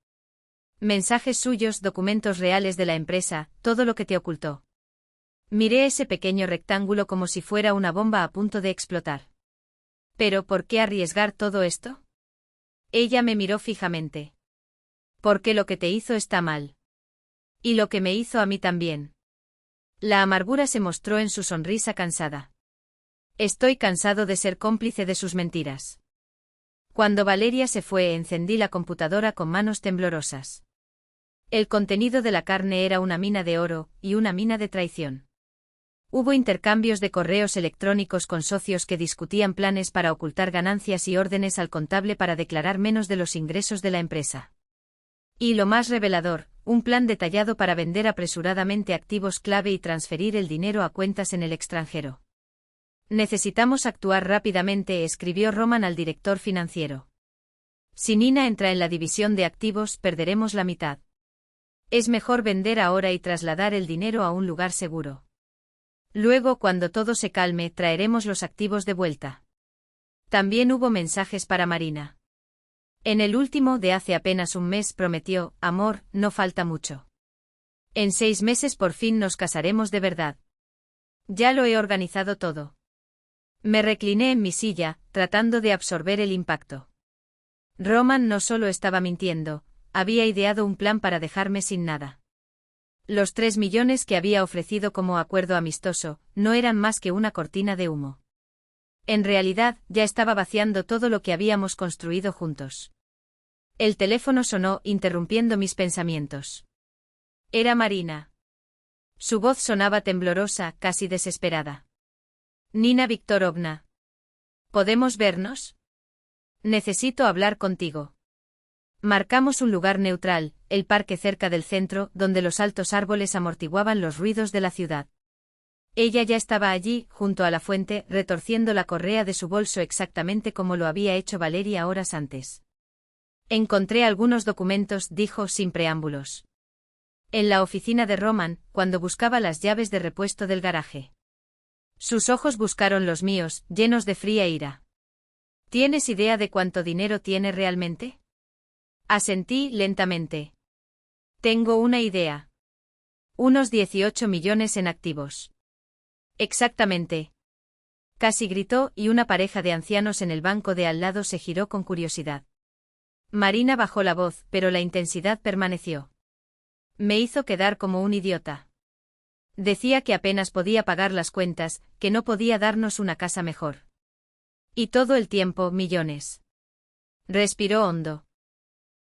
Mensajes suyos, documentos reales de la empresa, todo lo que te ocultó. Miré ese pequeño rectángulo como si fuera una bomba a punto de explotar. ¿Pero por qué arriesgar todo esto? Ella me miró fijamente. Porque lo que te hizo está mal. Y lo que me hizo a mí también. La amargura se mostró en su sonrisa cansada. Estoy cansado de ser cómplice de sus mentiras. Cuando Valeria se fue, encendí la computadora con manos temblorosas. El contenido de la carne era una mina de oro, y una mina de traición. Hubo intercambios de correos electrónicos con socios que discutían planes para ocultar ganancias y órdenes al contable para declarar menos de los ingresos de la empresa. Y lo más revelador, un plan detallado para vender apresuradamente activos clave y transferir el dinero a cuentas en el extranjero. Necesitamos actuar rápidamente, escribió Roman al director financiero. Si Nina entra en la división de activos, perderemos la mitad. Es mejor vender ahora y trasladar el dinero a un lugar seguro. Luego, cuando todo se calme, traeremos los activos de vuelta. También hubo mensajes para Marina. En el último, de hace apenas un mes, prometió: amor, no falta mucho. En 6 meses por fin nos casaremos de verdad. Ya lo he organizado todo. Me recliné en mi silla, tratando de absorber el impacto. Roman no solo estaba mintiendo, había ideado un plan para dejarme sin nada. Los 3 millones que había ofrecido como acuerdo amistoso, no eran más que una cortina de humo. En realidad, ya estaba vaciando todo lo que habíamos construido juntos. El teléfono sonó, interrumpiendo mis pensamientos. Era Marina. Su voz sonaba temblorosa, casi desesperada. Nina Viktorovna. ¿Podemos vernos? Necesito hablar contigo. Marcamos un lugar neutral, el parque cerca del centro, donde los altos árboles amortiguaban los ruidos de la ciudad. Ella ya estaba allí, junto a la fuente, retorciendo la correa de su bolso exactamente como lo había hecho Valeria horas antes. Encontré algunos documentos, dijo sin preámbulos. En la oficina de Roman, cuando buscaba las llaves de repuesto del garaje. Sus ojos buscaron los míos, llenos de fría ira. ¿Tienes idea de cuánto dinero tiene realmente? Asentí lentamente. Tengo una idea. Unos 18 millones en activos. Exactamente. Casi gritó y una pareja de ancianos en el banco de al lado se giró con curiosidad. Marina bajó la voz, pero la intensidad permaneció. Me hizo quedar como un idiota. Decía que apenas podía pagar las cuentas, que no podía darnos una casa mejor. Y todo el tiempo, millones. Respiró hondo.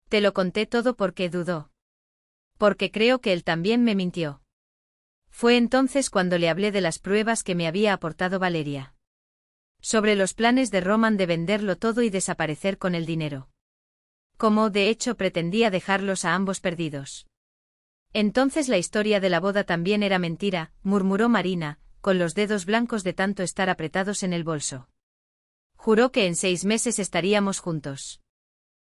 Te lo conté todo porque dudó. Porque creo que él también me mintió. Fue entonces cuando le hablé de las pruebas que me había aportado Valeria. Sobre los planes de Roman de venderlo todo y desaparecer con el dinero. Como, de hecho, pretendía dejarlos a ambos perdidos. Entonces la historia de la boda también era mentira, murmuró Marina, con los dedos blancos de tanto estar apretados en el bolso. Juró que en 6 meses estaríamos juntos.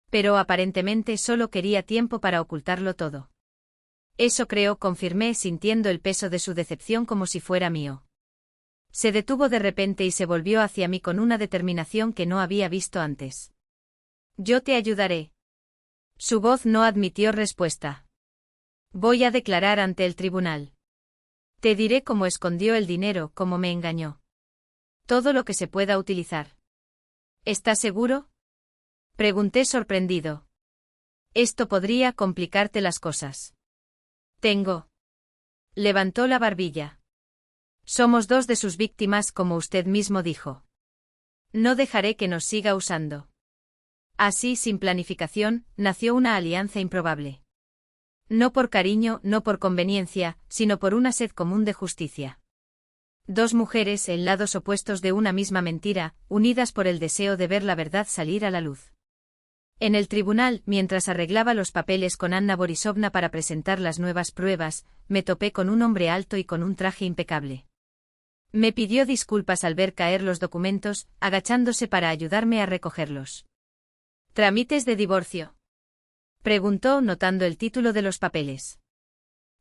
Pero aparentemente solo quería tiempo para ocultarlo todo. Eso creo, confirmé sintiendo el peso de su decepción como si fuera mío. Se detuvo de repente y se volvió hacia mí con una determinación que no había visto antes. Yo te ayudaré. Su voz no admitió respuesta. Voy a declarar ante el tribunal. Te diré cómo escondió el dinero, cómo me engañó. Todo lo que se pueda utilizar. ¿Estás seguro? Pregunté sorprendido. Esto podría complicarte las cosas. Tengo. Levantó la barbilla. Somos 2 de sus víctimas, como usted mismo dijo. No dejaré que nos siga usando. Así, sin planificación, nació una alianza improbable. No por cariño, no por conveniencia, sino por una sed común de justicia. 2 mujeres en lados opuestos de una misma mentira, unidas por el deseo de ver la verdad salir a la luz. En el tribunal, mientras arreglaba los papeles con Anna Borisovna para presentar las nuevas pruebas, me topé con un hombre alto y con un traje impecable. Me pidió disculpas al ver caer los documentos, agachándose para ayudarme a recogerlos. ¿Trámites de divorcio?, preguntó notando el título de los papeles.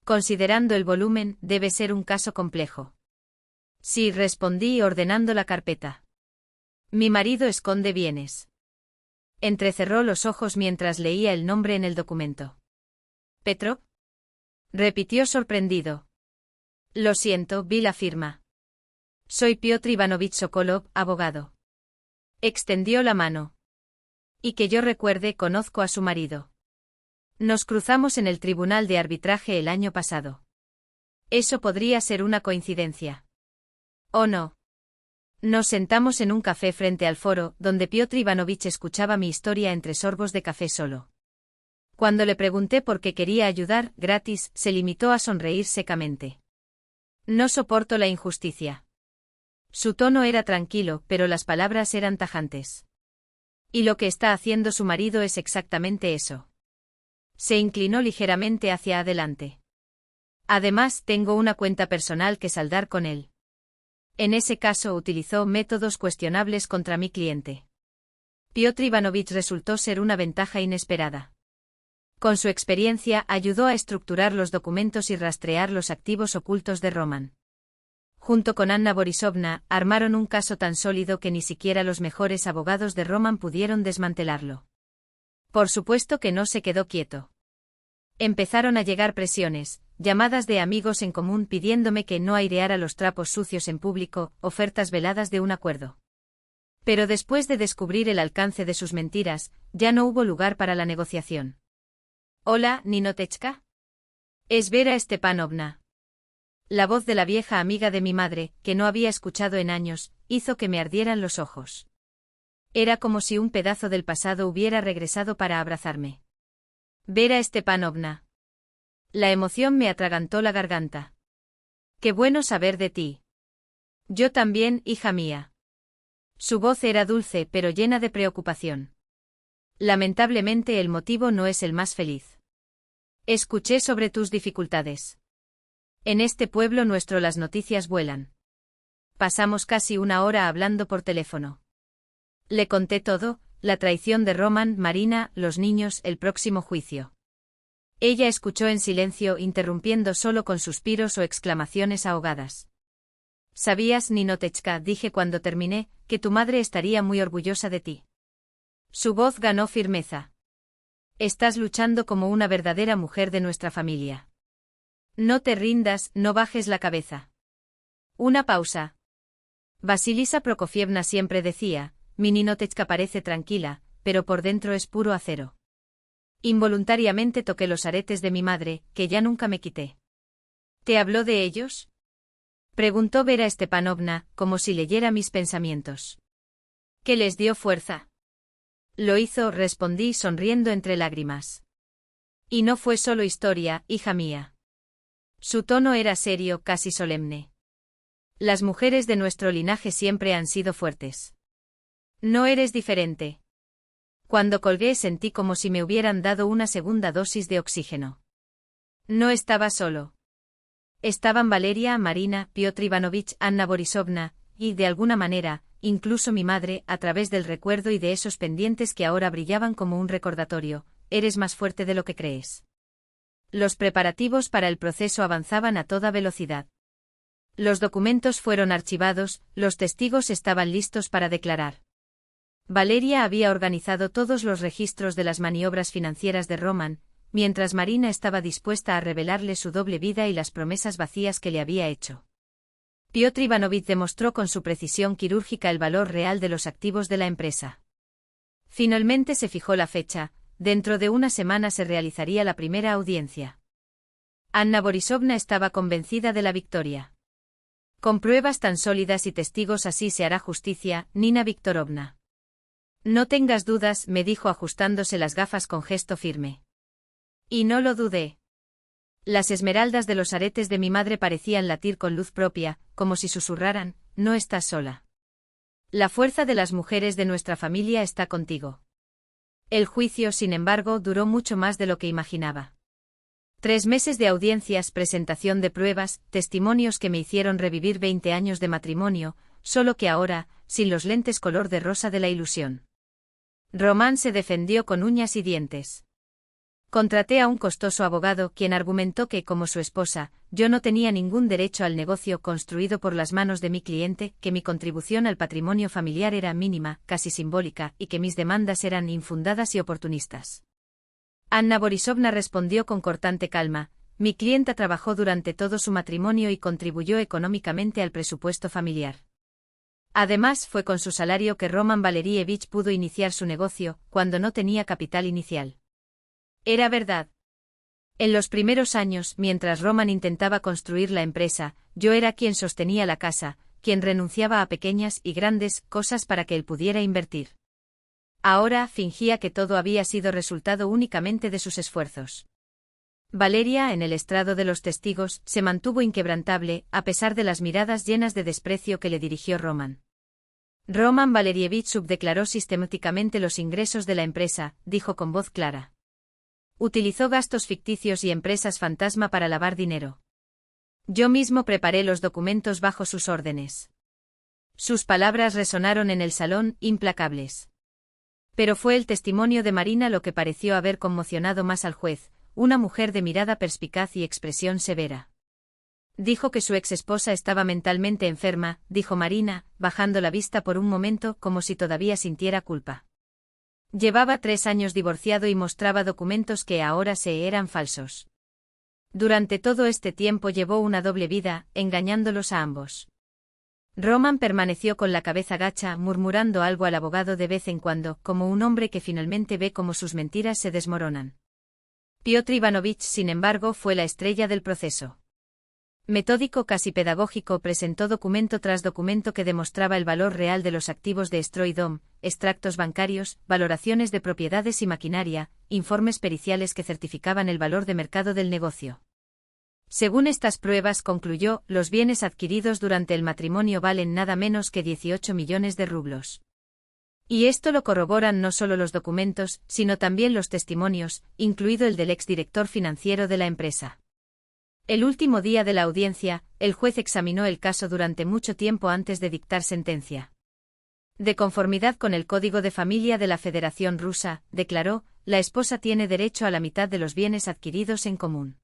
Considerando el volumen, debe ser un caso complejo. Sí, respondí ordenando la carpeta. Mi marido esconde bienes. Entrecerró los ojos mientras leía el nombre en el documento. ¿Petrov?, repitió sorprendido. Lo siento, vi la firma. Soy Piotr Ivanovich Sokolov, abogado. Extendió la mano. Y que yo recuerde, conozco a su marido. Nos cruzamos en el tribunal de arbitraje el año pasado. Eso podría ser una coincidencia. ¿O no? Nos sentamos en un café frente al foro, donde Piotr Ivanovich escuchaba mi historia entre sorbos de café solo. Cuando le pregunté por qué quería ayudar, gratis, se limitó a sonreír secamente. No soporto la injusticia. Su tono era tranquilo, pero las palabras eran tajantes. Y lo que está haciendo su marido es exactamente eso. Se inclinó ligeramente hacia adelante. Además, tengo una cuenta personal que saldar con él. En ese caso utilizó métodos cuestionables contra mi cliente. Piotr Ivanovich resultó ser una ventaja inesperada. Con su experiencia ayudó a estructurar los documentos y rastrear los activos ocultos de Roman. Junto con Anna Borisovna, armaron un caso tan sólido que ni siquiera los mejores abogados de Roman pudieron desmantelarlo. Por supuesto que no se quedó quieto. Empezaron a llegar presiones, llamadas de amigos en común pidiéndome que no aireara los trapos sucios en público, ofertas veladas de un acuerdo. Pero después de descubrir el alcance de sus mentiras, ya no hubo lugar para la negociación. Hola, Ninotechka. Es Vera Stepanovna. La voz de la vieja amiga de mi madre, que no había escuchado en años, hizo que me ardieran los ojos. Era como si un pedazo del pasado hubiera regresado para abrazarme. Vera Stepanovna. La emoción me atragantó la garganta. Qué bueno saber de ti. Yo también, hija mía. Su voz era dulce pero llena de preocupación. Lamentablemente el motivo no es el más feliz. Escuché sobre tus dificultades. En este pueblo nuestro las noticias vuelan. Pasamos casi una hora hablando por teléfono. Le conté todo, la traición de Roman, Marina, los niños, el próximo juicio. Ella escuchó en silencio, interrumpiendo solo con suspiros o exclamaciones ahogadas. ¿Sabías, Ninotechka?, dije cuando terminé, que tu madre estaría muy orgullosa de ti. Su voz ganó firmeza. Estás luchando como una verdadera mujer de nuestra familia. No te rindas, no bajes la cabeza. Una pausa. Vasilisa Prokofievna siempre decía, mi Ninotechka parece tranquila, pero por dentro es puro acero. Involuntariamente toqué los aretes de mi madre, que ya nunca me quité. ¿Te habló de ellos?, preguntó Vera Stepanovna, como si leyera mis pensamientos. ¿Qué les dio fuerza? Lo hizo, respondí sonriendo entre lágrimas. Y no fue solo historia, hija mía. Su tono era serio, casi solemne. Las mujeres de nuestro linaje siempre han sido fuertes. No eres diferente. Cuando colgué sentí como si me hubieran dado una segunda dosis de oxígeno. No estaba solo. Estaban Valeria, Marina, Piotr Ivanovich, Anna Borisovna, y, de alguna manera, incluso mi madre, a través del recuerdo y de esos pendientes que ahora brillaban como un recordatorio, eres más fuerte de lo que crees. Los preparativos para el proceso avanzaban a toda velocidad. Los documentos fueron archivados, los testigos estaban listos para declarar. Valeria había organizado todos los registros de las maniobras financieras de Roman, mientras Marina estaba dispuesta a revelarle su doble vida y las promesas vacías que le había hecho. Piotr Ivanovich demostró con su precisión quirúrgica el valor real de los activos de la empresa. Finalmente se fijó la fecha, dentro de una semana se realizaría la primera audiencia. Anna Borisovna estaba convencida de la victoria. Con pruebas tan sólidas y testigos así se hará justicia, Nina Viktorovna. No tengas dudas, me dijo ajustándose las gafas con gesto firme. Y no lo dudé. Las esmeraldas de los aretes de mi madre parecían latir con luz propia, como si susurraran, no estás sola. La fuerza de las mujeres de nuestra familia está contigo. El juicio, sin embargo, duró mucho más de lo que imaginaba. 3 meses de audiencias, presentación de pruebas, testimonios que me hicieron revivir 20 años de matrimonio, solo que ahora, sin los lentes color de rosa de la ilusión. Román se defendió con uñas y dientes. Contraté a un costoso abogado quien argumentó que, como su esposa, yo no tenía ningún derecho al negocio construido por las manos de mi cliente, que mi contribución al patrimonio familiar era mínima, casi simbólica, y que mis demandas eran infundadas y oportunistas. Anna Borisovna respondió con cortante calma, mi clienta trabajó durante todo su matrimonio y contribuyó económicamente al presupuesto familiar. Además, fue con su salario que Roman Valerievich pudo iniciar su negocio, cuando no tenía capital inicial. Era verdad. En los primeros años, mientras Roman intentaba construir la empresa, yo era quien sostenía la casa, quien renunciaba a pequeñas y grandes cosas para que él pudiera invertir. Ahora fingía que todo había sido resultado únicamente de sus esfuerzos. Valeria, en el estrado de los testigos, se mantuvo inquebrantable, a pesar de las miradas llenas de desprecio que le dirigió Roman. Roman Valerievich subdeclaró sistemáticamente los ingresos de la empresa, dijo con voz clara. Utilizó gastos ficticios y empresas fantasma para lavar dinero. Yo mismo preparé los documentos bajo sus órdenes. Sus palabras resonaron en el salón, implacables. Pero fue el testimonio de Marina lo que pareció haber conmocionado más al juez, una mujer de mirada perspicaz y expresión severa. Dijo que su ex esposa estaba mentalmente enferma, dijo Marina, bajando la vista por un momento como si todavía sintiera culpa. Llevaba 3 años divorciado y mostraba documentos que ahora se eran falsos. Durante todo este tiempo llevó una doble vida, engañándolos a ambos. Roman permaneció con la cabeza gacha, murmurando algo al abogado de vez en cuando, como un hombre que finalmente ve cómo sus mentiras se desmoronan. Piotr Ivanovich, sin embargo, fue la estrella del proceso. Metódico, casi pedagógico, presentó documento tras documento que demostraba el valor real de los activos de Stroidom, extractos bancarios, valoraciones de propiedades y maquinaria, informes periciales que certificaban el valor de mercado del negocio. Según estas pruebas, concluyó, los bienes adquiridos durante el matrimonio valen nada menos que 18 millones de rublos. Y esto lo corroboran no solo los documentos, sino también los testimonios, incluido el del exdirector financiero de la empresa. El último día de la audiencia, el juez examinó el caso durante mucho tiempo antes de dictar sentencia. De conformidad con el Código de Familia de la Federación Rusa, declaró, la esposa tiene derecho a la mitad de los bienes adquiridos en común.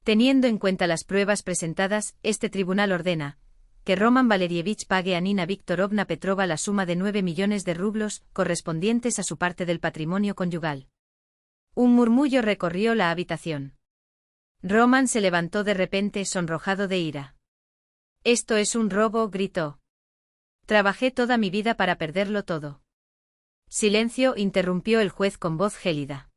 Teniendo en cuenta las pruebas presentadas, este tribunal ordena que Roman Valerievich pague a Nina Viktorovna Petrova la suma de 9 millones de rublos, correspondientes a su parte del patrimonio conyugal. Un murmullo recorrió la habitación. Roman se levantó de repente, sonrojado de ira. «Esto es un robo», gritó. «Trabajé toda mi vida para perderlo todo». Silencio, interrumpió el juez con voz gélida.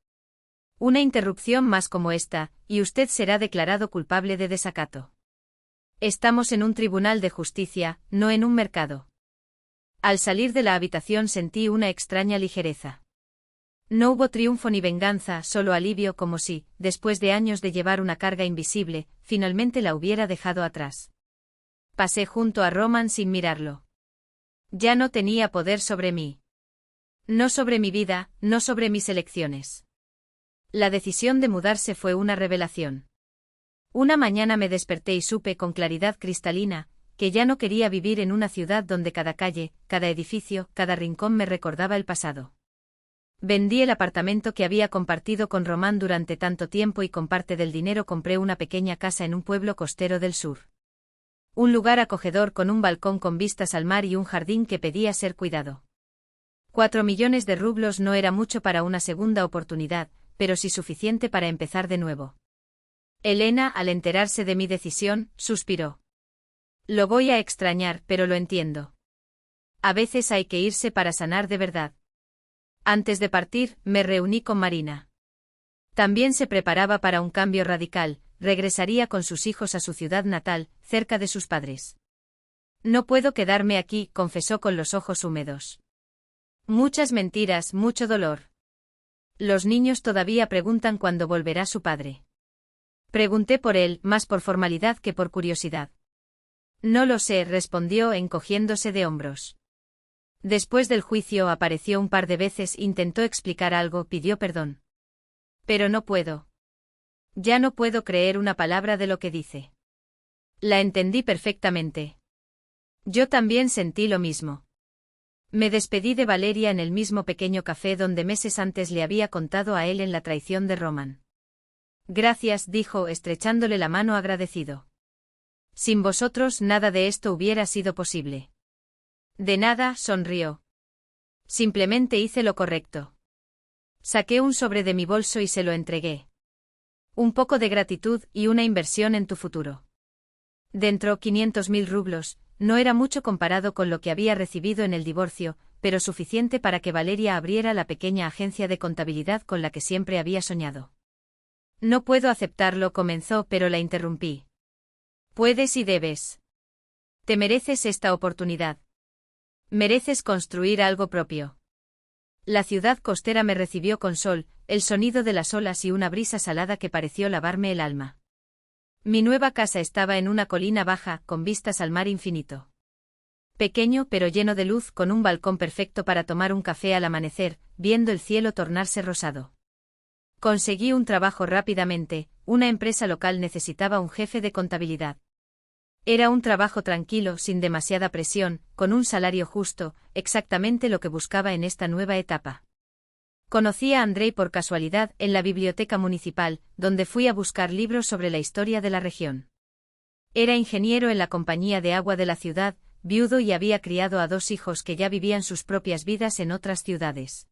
«Una interrupción más como esta, y usted será declarado culpable de desacato. Estamos en un tribunal de justicia, no en un mercado». Al salir de la habitación sentí una extraña ligereza. No hubo triunfo ni venganza, solo alivio, como si, después de años de llevar una carga invisible, finalmente la hubiera dejado atrás. Pasé junto a Roman sin mirarlo. Ya no tenía poder sobre mí. No sobre mi vida, no sobre mis elecciones. La decisión de mudarse fue una revelación. Una mañana me desperté y supe con claridad cristalina que ya no quería vivir en una ciudad donde cada calle, cada edificio, cada rincón me recordaba el pasado. Vendí el apartamento que había compartido con Román durante tanto tiempo y con parte del dinero compré una pequeña casa en un pueblo costero del sur. Un lugar acogedor con un balcón con vistas al mar y un jardín que pedía ser cuidado. 4 millones de rublos no era mucho para una segunda oportunidad, pero sí suficiente para empezar de nuevo. Elena, al enterarse de mi decisión, suspiró. Lo voy a extrañar, pero lo entiendo. A veces hay que irse para sanar de verdad. Antes de partir, me reuní con Marina. También se preparaba para un cambio radical, regresaría con sus hijos a su ciudad natal, cerca de sus padres. No puedo quedarme aquí, confesó con los ojos húmedos. Muchas mentiras, mucho dolor. Los niños todavía preguntan cuándo volverá su padre. Pregunté por él, más por formalidad que por curiosidad. No lo sé, respondió encogiéndose de hombros. Después del juicio apareció un par de veces, intentó explicar algo, pidió perdón. Pero no puedo. Ya no puedo creer una palabra de lo que dice. La entendí perfectamente. Yo también sentí lo mismo. Me despedí de Valeria en el mismo pequeño café donde meses antes le había contado a él en la traición de Roman. Gracias, dijo, estrechándole la mano agradecido. Sin vosotros nada de esto hubiera sido posible. De nada, sonrió. Simplemente hice lo correcto. Saqué un sobre de mi bolso y se lo entregué. Un poco de gratitud y una inversión en tu futuro. Dentro 500.000 rublos, no era mucho comparado con lo que había recibido en el divorcio, pero suficiente para que Valeria abriera la pequeña agencia de contabilidad con la que siempre había soñado. No puedo aceptarlo, comenzó, pero la interrumpí. Puedes y debes. Te mereces esta oportunidad. Mereces construir algo propio. La ciudad costera me recibió con sol, el sonido de las olas y una brisa salada que pareció lavarme el alma. Mi nueva casa estaba en una colina baja, con vistas al mar infinito. Pequeño pero lleno de luz, con un balcón perfecto para tomar un café al amanecer, viendo el cielo tornarse rosado. Conseguí un trabajo rápidamente, una empresa local necesitaba un jefe de contabilidad. Era un trabajo tranquilo, sin demasiada presión, con un salario justo, exactamente lo que buscaba en esta nueva etapa. Conocí a Andrei por casualidad en la biblioteca municipal, donde fui a buscar libros sobre la historia de la región. Era ingeniero en la compañía de agua de la ciudad, viudo y había criado a 2 hijos que ya vivían sus propias vidas en otras ciudades.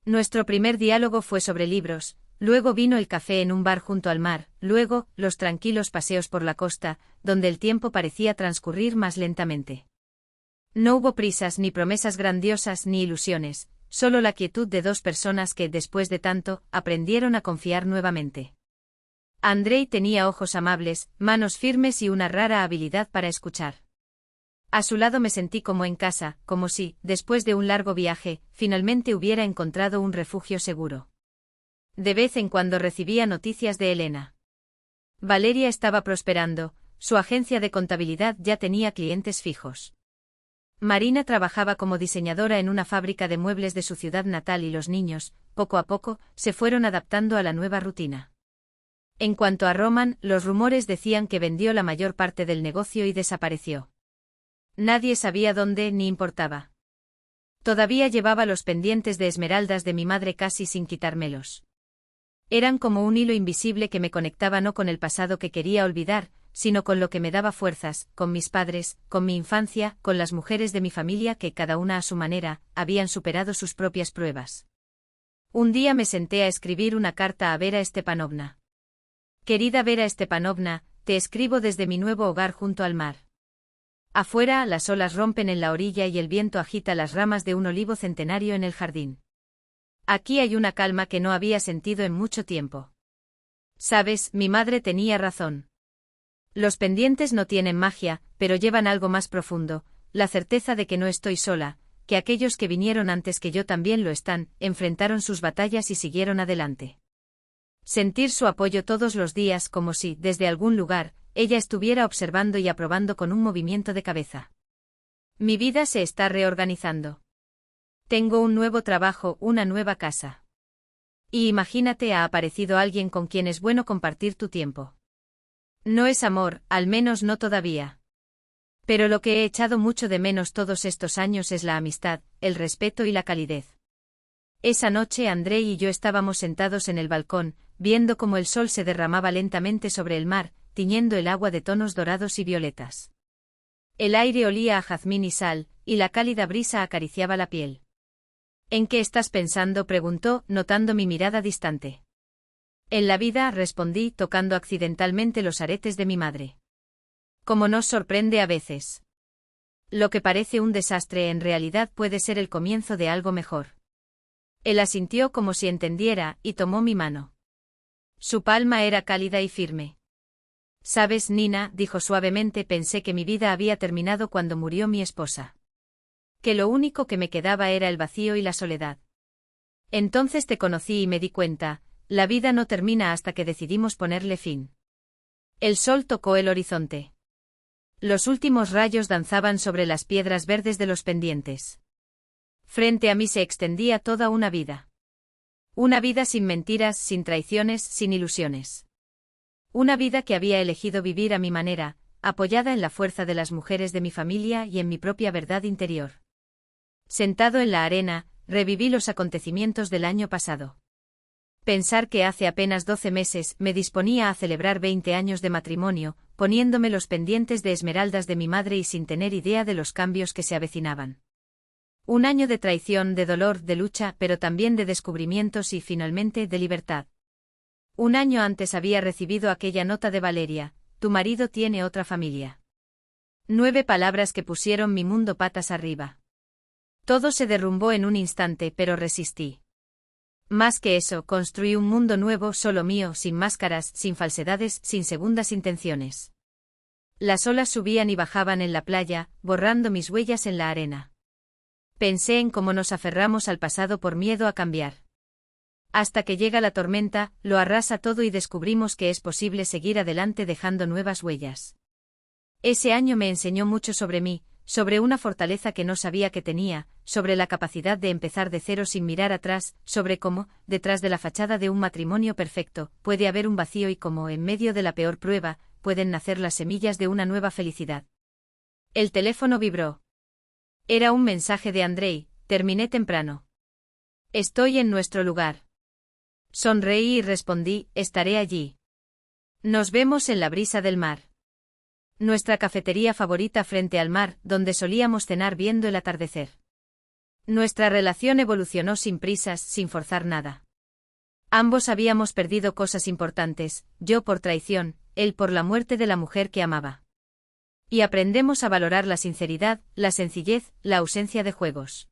Nuestro primer diálogo fue sobre libros. Luego vino el café en un bar junto al mar, luego, los tranquilos paseos por la costa, donde el tiempo parecía transcurrir más lentamente. No hubo prisas ni promesas grandiosas ni ilusiones, solo la quietud de 2 personas que, después de tanto, aprendieron a confiar nuevamente. Andrei tenía ojos amables, manos firmes y una rara habilidad para escuchar. A su lado me sentí como en casa, como si, después de un largo viaje, finalmente hubiera encontrado un refugio seguro. De vez en cuando recibía noticias de Elena. Valeria estaba prosperando, su agencia de contabilidad ya tenía clientes fijos. Marina trabajaba como diseñadora en una fábrica de muebles de su ciudad natal y los niños, poco a poco, se fueron adaptando a la nueva rutina. En cuanto a Roman, los rumores decían que vendió la mayor parte del negocio y desapareció. Nadie sabía dónde ni importaba. Todavía llevaba los pendientes de esmeraldas de mi madre casi sin quitármelos. Eran como un hilo invisible que me conectaba no con el pasado que quería olvidar, sino con lo que me daba fuerzas, con mis padres, con mi infancia, con las mujeres de mi familia que, cada una a su manera, habían superado sus propias pruebas. Un día me senté a escribir una carta a Vera Stepanovna. Querida Vera Stepanovna, te escribo desde mi nuevo hogar junto al mar. Afuera, las olas rompen en la orilla y el viento agita las ramas de un olivo centenario en el jardín. Aquí hay una calma que no había sentido en mucho tiempo. Sabes, mi madre tenía razón. Los pendientes no tienen magia, pero llevan algo más profundo, la certeza de que no estoy sola, que aquellos que vinieron antes que yo también lo están, enfrentaron sus batallas y siguieron adelante. Sentir su apoyo todos los días como si, desde algún lugar, ella estuviera observando y aprobando con un movimiento de cabeza. Mi vida se está reorganizando. Tengo un nuevo trabajo, una nueva casa. Y imagínate, ha aparecido alguien con quien es bueno compartir tu tiempo. No es amor, al menos no todavía. Pero lo que he echado mucho de menos todos estos años es la amistad, el respeto y la calidez. Esa noche Andrei y yo estábamos sentados en el balcón, viendo cómo el sol se derramaba lentamente sobre el mar, tiñendo el agua de tonos dorados y violetas. El aire olía a jazmín y sal, y la cálida brisa acariciaba la piel. ¿En qué estás pensando?, preguntó, notando mi mirada distante. En la vida, respondí, tocando accidentalmente los aretes de mi madre. Como nos sorprende a veces. Lo que parece un desastre en realidad puede ser el comienzo de algo mejor. Él asintió como si entendiera, y tomó mi mano. Su palma era cálida y firme. Sabes, Nina, dijo suavemente, pensé que mi vida había terminado cuando murió mi esposa. Que lo único que me quedaba era el vacío y la soledad. Entonces te conocí y me di cuenta, la vida no termina hasta que decidimos ponerle fin. El sol tocó el horizonte. Los últimos rayos danzaban sobre las piedras verdes de los pendientes. Frente a mí se extendía toda una vida. Una vida sin mentiras, sin traiciones, sin ilusiones. Una vida que había elegido vivir a mi manera, apoyada en la fuerza de las mujeres de mi familia y en mi propia verdad interior. Sentado en la arena, reviví los acontecimientos del año pasado. Pensar que hace apenas 12 meses me disponía a celebrar 20 años de matrimonio, poniéndome los pendientes de esmeraldas de mi madre y sin tener idea de los cambios que se avecinaban. Un año de traición, de dolor, de lucha, pero también de descubrimientos y, finalmente, de libertad. Un año antes había recibido aquella nota de Valeria: tu marido tiene otra familia. 9 palabras que pusieron mi mundo patas arriba. Todo se derrumbó en un instante, pero resistí. Más que eso, construí un mundo nuevo, solo mío, sin máscaras, sin falsedades, sin segundas intenciones. Las olas subían y bajaban en la playa, borrando mis huellas en la arena. Pensé en cómo nos aferramos al pasado por miedo a cambiar. Hasta que llega la tormenta, lo arrasa todo y descubrimos que es posible seguir adelante dejando nuevas huellas. Ese año me enseñó mucho sobre mí, sobre una fortaleza que no sabía que tenía, sobre la capacidad de empezar de cero sin mirar atrás, sobre cómo, detrás de la fachada de un matrimonio perfecto, puede haber un vacío y cómo, en medio de la peor prueba, pueden nacer las semillas de una nueva felicidad. El teléfono vibró. Era un mensaje de Andrei: terminé temprano. Estoy en nuestro lugar. Sonreí y respondí: estaré allí. Nos vemos en la brisa del mar. Nuestra cafetería favorita frente al mar, donde solíamos cenar viendo el atardecer. Nuestra relación evolucionó sin prisas, sin forzar nada. Ambos habíamos perdido cosas importantes, yo por traición, él por la muerte de la mujer que amaba. Y aprendemos a valorar la sinceridad, la sencillez, la ausencia de juegos.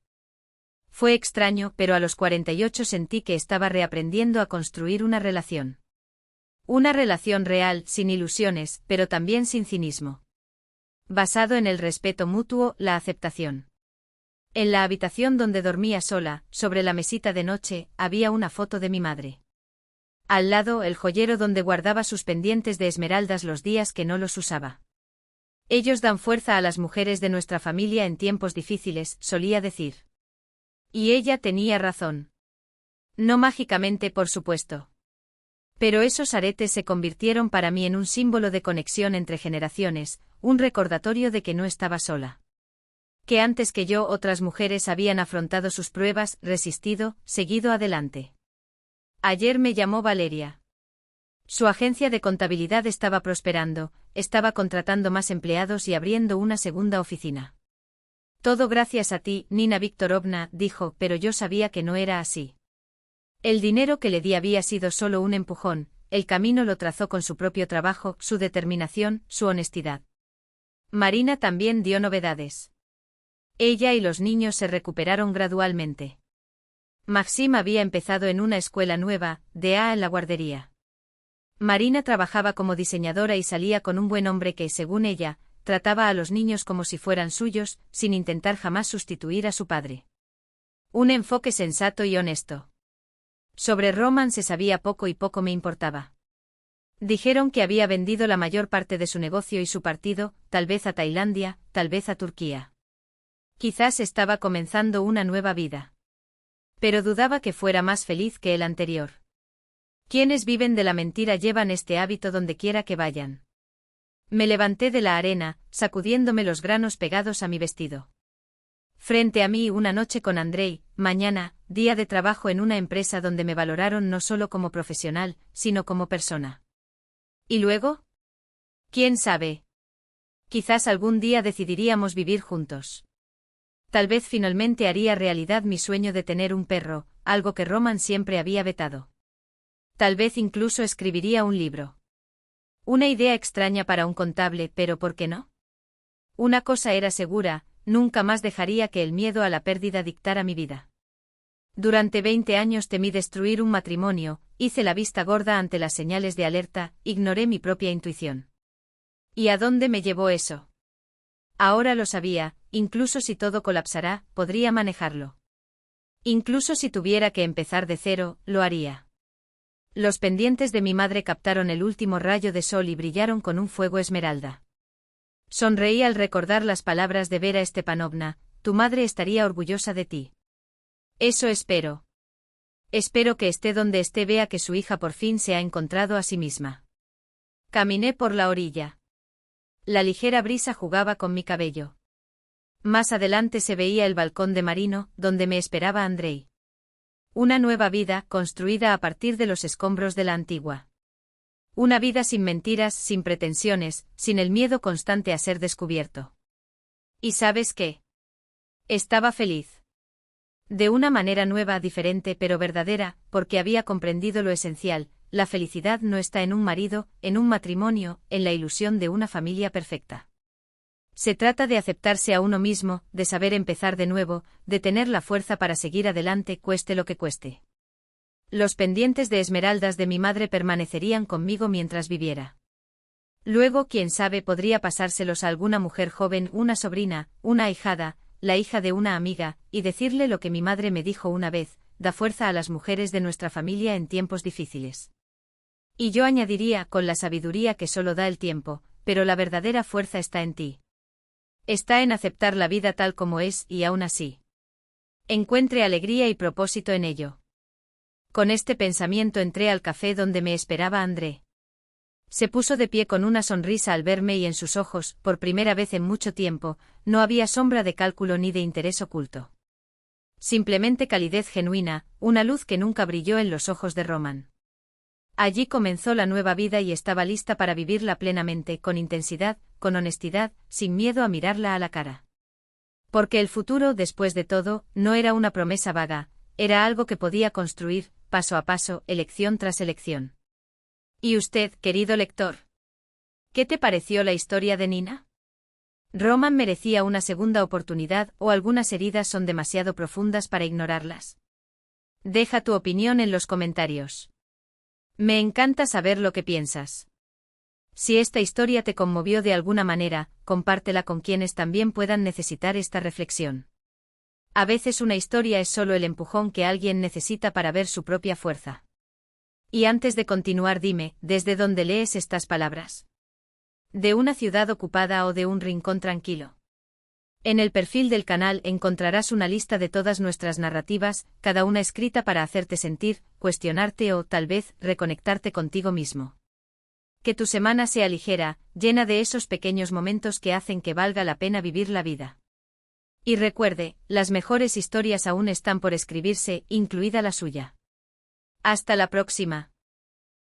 Fue extraño, pero a los 48 sentí que estaba reaprendiendo a construir una relación. Una relación real, sin ilusiones, pero también sin cinismo. Basado en el respeto mutuo, la aceptación. En la habitación donde dormía sola, sobre la mesita de noche, había una foto de mi madre. Al lado, el joyero donde guardaba sus pendientes de esmeraldas los días que no los usaba. Ellos dan fuerza a las mujeres de nuestra familia en tiempos difíciles, solía decir. Y ella tenía razón. No mágicamente, por supuesto. Pero esos aretes se convirtieron para mí en un símbolo de conexión entre generaciones, un recordatorio de que no estaba sola. Que antes que yo otras mujeres habían afrontado sus pruebas, resistido, seguido adelante. Ayer me llamó Valeria. Su agencia de contabilidad estaba prosperando, estaba contratando más empleados y abriendo una segunda oficina. Todo gracias a ti, Nina Viktorovna, dijo, pero yo sabía que no era así. El dinero que le di había sido solo un empujón, el camino lo trazó con su propio trabajo, su determinación, su honestidad. Marina también dio novedades. Ella y los niños se recuperaron gradualmente. Maxim había empezado en una escuela nueva, en la guardería. Marina trabajaba como diseñadora y salía con un buen hombre que, según ella, trataba a los niños como si fueran suyos, sin intentar jamás sustituir a su padre. Un enfoque sensato y honesto. Sobre Roman se sabía poco y poco me importaba. Dijeron que había vendido la mayor parte de su negocio y su partido, tal vez a Tailandia, tal vez a Turquía. Quizás estaba comenzando una nueva vida. Pero dudaba que fuera más feliz que el anterior. Quienes viven de la mentira llevan este hábito donde quiera que vayan. Me levanté de la arena, sacudiéndome los granos pegados a mi vestido. Frente a mí una noche con Andrei, mañana, día de trabajo en una empresa donde me valoraron no solo como profesional, sino como persona. ¿Y luego? ¿Quién sabe? Quizás algún día decidiríamos vivir juntos. Tal vez finalmente haría realidad mi sueño de tener un perro, algo que Roman siempre había vetado. Tal vez incluso escribiría un libro. Una idea extraña para un contable, pero ¿por qué no? Una cosa era segura, nunca más dejaría que el miedo a la pérdida dictara mi vida. Durante 20 años temí destruir un matrimonio, hice la vista gorda ante las señales de alerta, ignoré mi propia intuición. ¿Y a dónde me llevó eso? Ahora lo sabía, incluso si todo colapsará, podría manejarlo. Incluso si tuviera que empezar de cero, lo haría. Los pendientes de mi madre captaron el último rayo de sol y brillaron con un fuego esmeralda. Sonreí al recordar las palabras de Vera Stepanovna, tu madre estaría orgullosa de ti. Eso espero. Espero que esté donde esté vea que su hija por fin se ha encontrado a sí misma. Caminé por la orilla. La ligera brisa jugaba con mi cabello. Más adelante se veía el balcón de Marino, donde me esperaba Andrei. Una nueva vida, construida a partir de los escombros de la antigua. Una vida sin mentiras, sin pretensiones, sin el miedo constante a ser descubierto. ¿Y sabes qué? Estaba feliz. De una manera nueva, diferente pero verdadera, porque había comprendido lo esencial, la felicidad no está en un marido, en un matrimonio, en la ilusión de una familia perfecta. Se trata de aceptarse a uno mismo, de saber empezar de nuevo, de tener la fuerza para seguir adelante cueste lo que cueste. Los pendientes de esmeraldas de mi madre permanecerían conmigo mientras viviera. Luego, quién sabe, podría pasárselos a alguna mujer joven, una sobrina, una ahijada, la hija de una amiga, y decirle lo que mi madre me dijo una vez, da fuerza a las mujeres de nuestra familia en tiempos difíciles. Y yo añadiría, con la sabiduría que solo da el tiempo, pero la verdadera fuerza está en ti. Está en aceptar la vida tal como es y aún así encuentre alegría y propósito en ello. Con este pensamiento entré al café donde me esperaba André. Se puso de pie con una sonrisa al verme y en sus ojos, por primera vez en mucho tiempo, no había sombra de cálculo ni de interés oculto. Simplemente calidez genuina, una luz que nunca brilló en los ojos de Roman. Allí comenzó la nueva vida y estaba lista para vivirla plenamente, con intensidad, con honestidad, sin miedo a mirarla a la cara. Porque el futuro, después de todo, no era una promesa vaga, era algo que podía construir, paso a paso, elección tras elección. ¿Y usted, querido lector? ¿Qué te pareció la historia de Nina? ¿Roman merecía una segunda oportunidad o algunas heridas son demasiado profundas para ignorarlas? Deja tu opinión en los comentarios. Me encanta saber lo que piensas. Si esta historia te conmovió de alguna manera, compártela con quienes también puedan necesitar esta reflexión. A veces una historia es solo el empujón que alguien necesita para ver su propia fuerza. Y antes de continuar, dime, ¿desde dónde lees estas palabras? ¿De una ciudad ocupada o de un rincón tranquilo? En el perfil del canal encontrarás una lista de todas nuestras narrativas, cada una escrita para hacerte sentir, cuestionarte o, tal vez, reconectarte contigo mismo. Que tu semana sea ligera, llena de esos pequeños momentos que hacen que valga la pena vivir la vida. Y recuerde, las mejores historias aún están por escribirse, incluida la suya. Hasta la próxima.